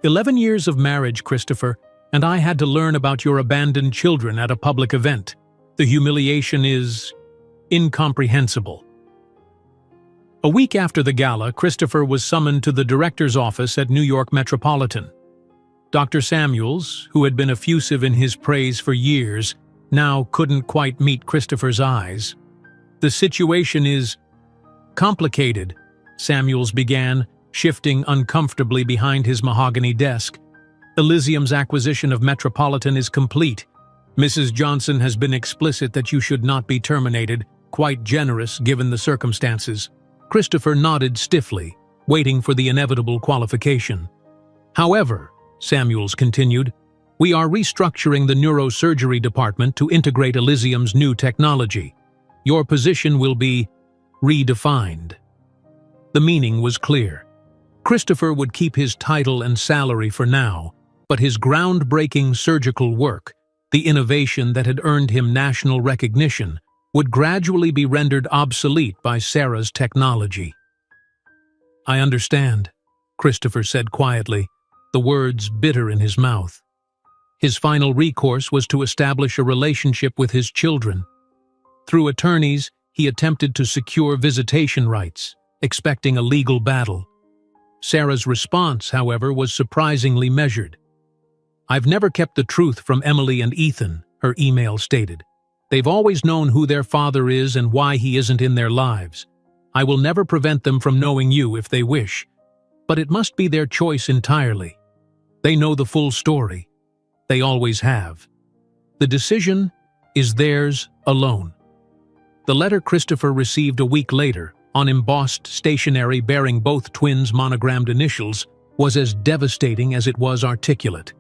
11 years of marriage, Christopher, and I had to learn about your abandoned children at a public event. The humiliation is incomprehensible." A week after the gala, Christopher was summoned to the director's office at New York Metropolitan. Dr. Samuels, who had been effusive in his praise for years, now couldn't quite meet Christopher's eyes. "The situation is complicated," Samuels began, shifting uncomfortably behind his mahogany desk. "Elysium's acquisition of Metropolitan is complete. Mrs. Johnson has been explicit that you should not be terminated, quite generous given the circumstances." Christopher nodded stiffly, waiting for the inevitable qualification. "However," Samuels continued, "we are restructuring the neurosurgery department to integrate Elysium's new technology. Your position will be redefined." The meaning was clear. Christopher would keep his title and salary for now, but his groundbreaking surgical work, the innovation that had earned him national recognition, would gradually be rendered obsolete by Sarah's technology. "I understand," Christopher said quietly, the words bitter in his mouth. His final recourse was to establish a relationship with his children. Through attorneys, he attempted to secure visitation rights, expecting a legal battle. Sarah's response, however, was surprisingly measured. "I've never kept the truth from Emily and Ethan," her email stated. "They've always known who their father is and why he isn't in their lives. I will never prevent them from knowing you if they wish, but it must be their choice entirely. They know the full story. They always have. The decision is theirs alone." The letter Christopher received a week later, on embossed stationery bearing both twins' monogrammed initials, was as devastating as it was articulate.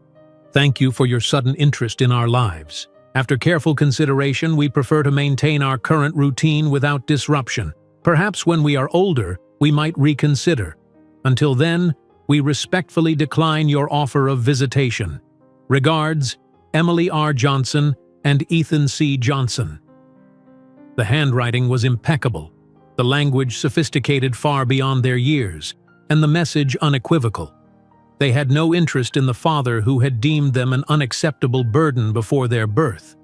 "Thank you for your sudden interest in our lives. After careful consideration, we prefer to maintain our current routine without disruption. Perhaps when we are older, we might reconsider. Until then, we respectfully decline your offer of visitation. Regards, Emily R. Johnson and Ethan C. Johnson." The handwriting was impeccable, the language sophisticated far beyond their years, and the message unequivocal. They had no interest in the father who had deemed them an unacceptable burden before their birth.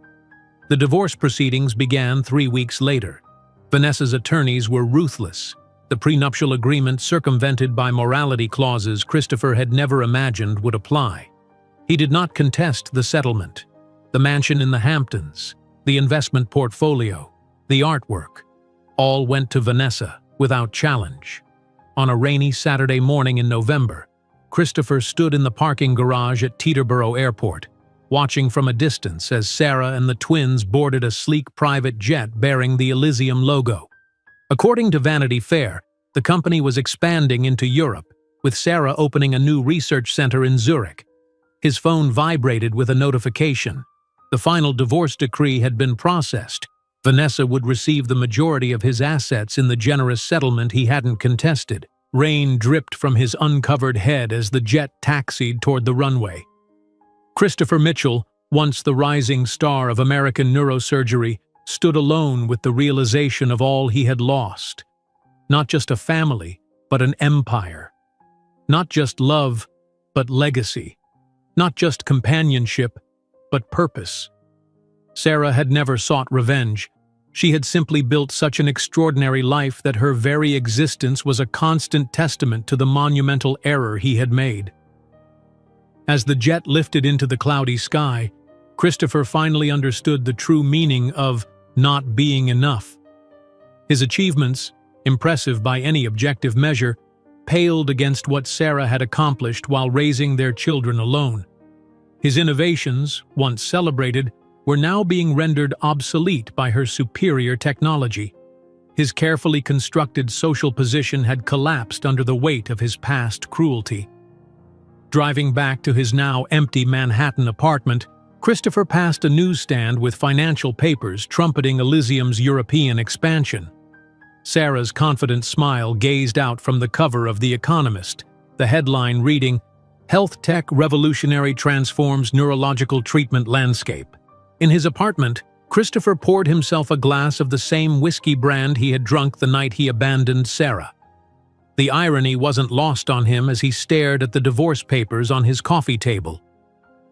The divorce proceedings began 3 weeks later. Vanessa's attorneys were ruthless, the prenuptial agreement circumvented by morality clauses Christopher had never imagined would apply. He did not contest the settlement, the mansion in the Hamptons, the investment portfolio, the artwork. All went to Vanessa without challenge. On a rainy Saturday morning in November, Christopher stood in the parking garage at Teterboro Airport, watching from a distance as Sarah and the twins boarded a sleek private jet bearing the Elysium logo. According to Vanity Fair, the company was expanding into Europe, with Sarah opening a new research center in Zurich. His phone vibrated with a notification. The final divorce decree had been processed. Vanessa would receive the majority of his assets in the generous settlement he hadn't contested. Rain dripped from his uncovered head as the jet taxied toward the runway. Christopher Mitchell, once the rising star of American neurosurgery, stood alone with the realization of all he had lost. Not just a family, but an empire. Not just love, but legacy. Not just companionship, but purpose. Sarah had never sought revenge. She had simply built such an extraordinary life that her very existence was a constant testament to the monumental error he had made. As the jet lifted into the cloudy sky, Christopher finally understood the true meaning of not being enough. His achievements, impressive by any objective measure, paled against what Sarah had accomplished while raising their children alone. His innovations, once celebrated, were now being rendered obsolete by her superior technology. His carefully constructed social position had collapsed under the weight of his past cruelty. Driving back to his now empty Manhattan apartment, Christopher passed a newsstand with financial papers trumpeting Elysium's European expansion. Sarah's confident smile gazed out from the cover of The Economist, the headline reading, "Health Tech Revolutionary Transforms Neurological Treatment Landscape." In his apartment, Christopher poured himself a glass of the same whiskey brand he had drunk the night he abandoned Sarah. The irony wasn't lost on him as he stared at the divorce papers on his coffee table.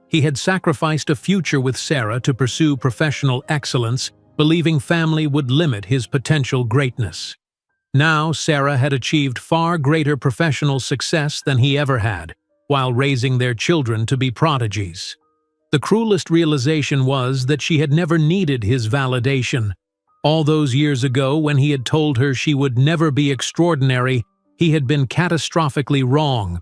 He had sacrificed a future with Sarah to pursue professional excellence, believing family would limit his potential greatness. Now Sarah had achieved far greater professional success than he ever had, while raising their children to be prodigies. The cruelest realization was that she had never needed his validation. All those years ago, when he had told her she would never be extraordinary, he had been catastrophically wrong.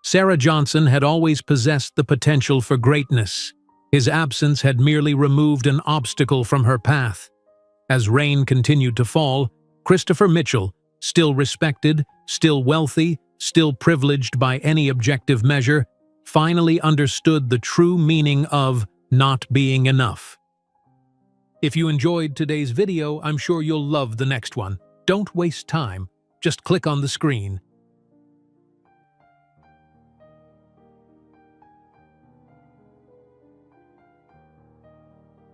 Sarah Johnson had always possessed the potential for greatness. His absence had merely removed an obstacle from her path. As rain continued to fall, Christopher Mitchell, still respected, still wealthy, still privileged by any objective measure, finally understood the true meaning of not being enough. If you enjoyed today's video, I'm sure you'll love the next one. Don't waste time. Just click on the screen.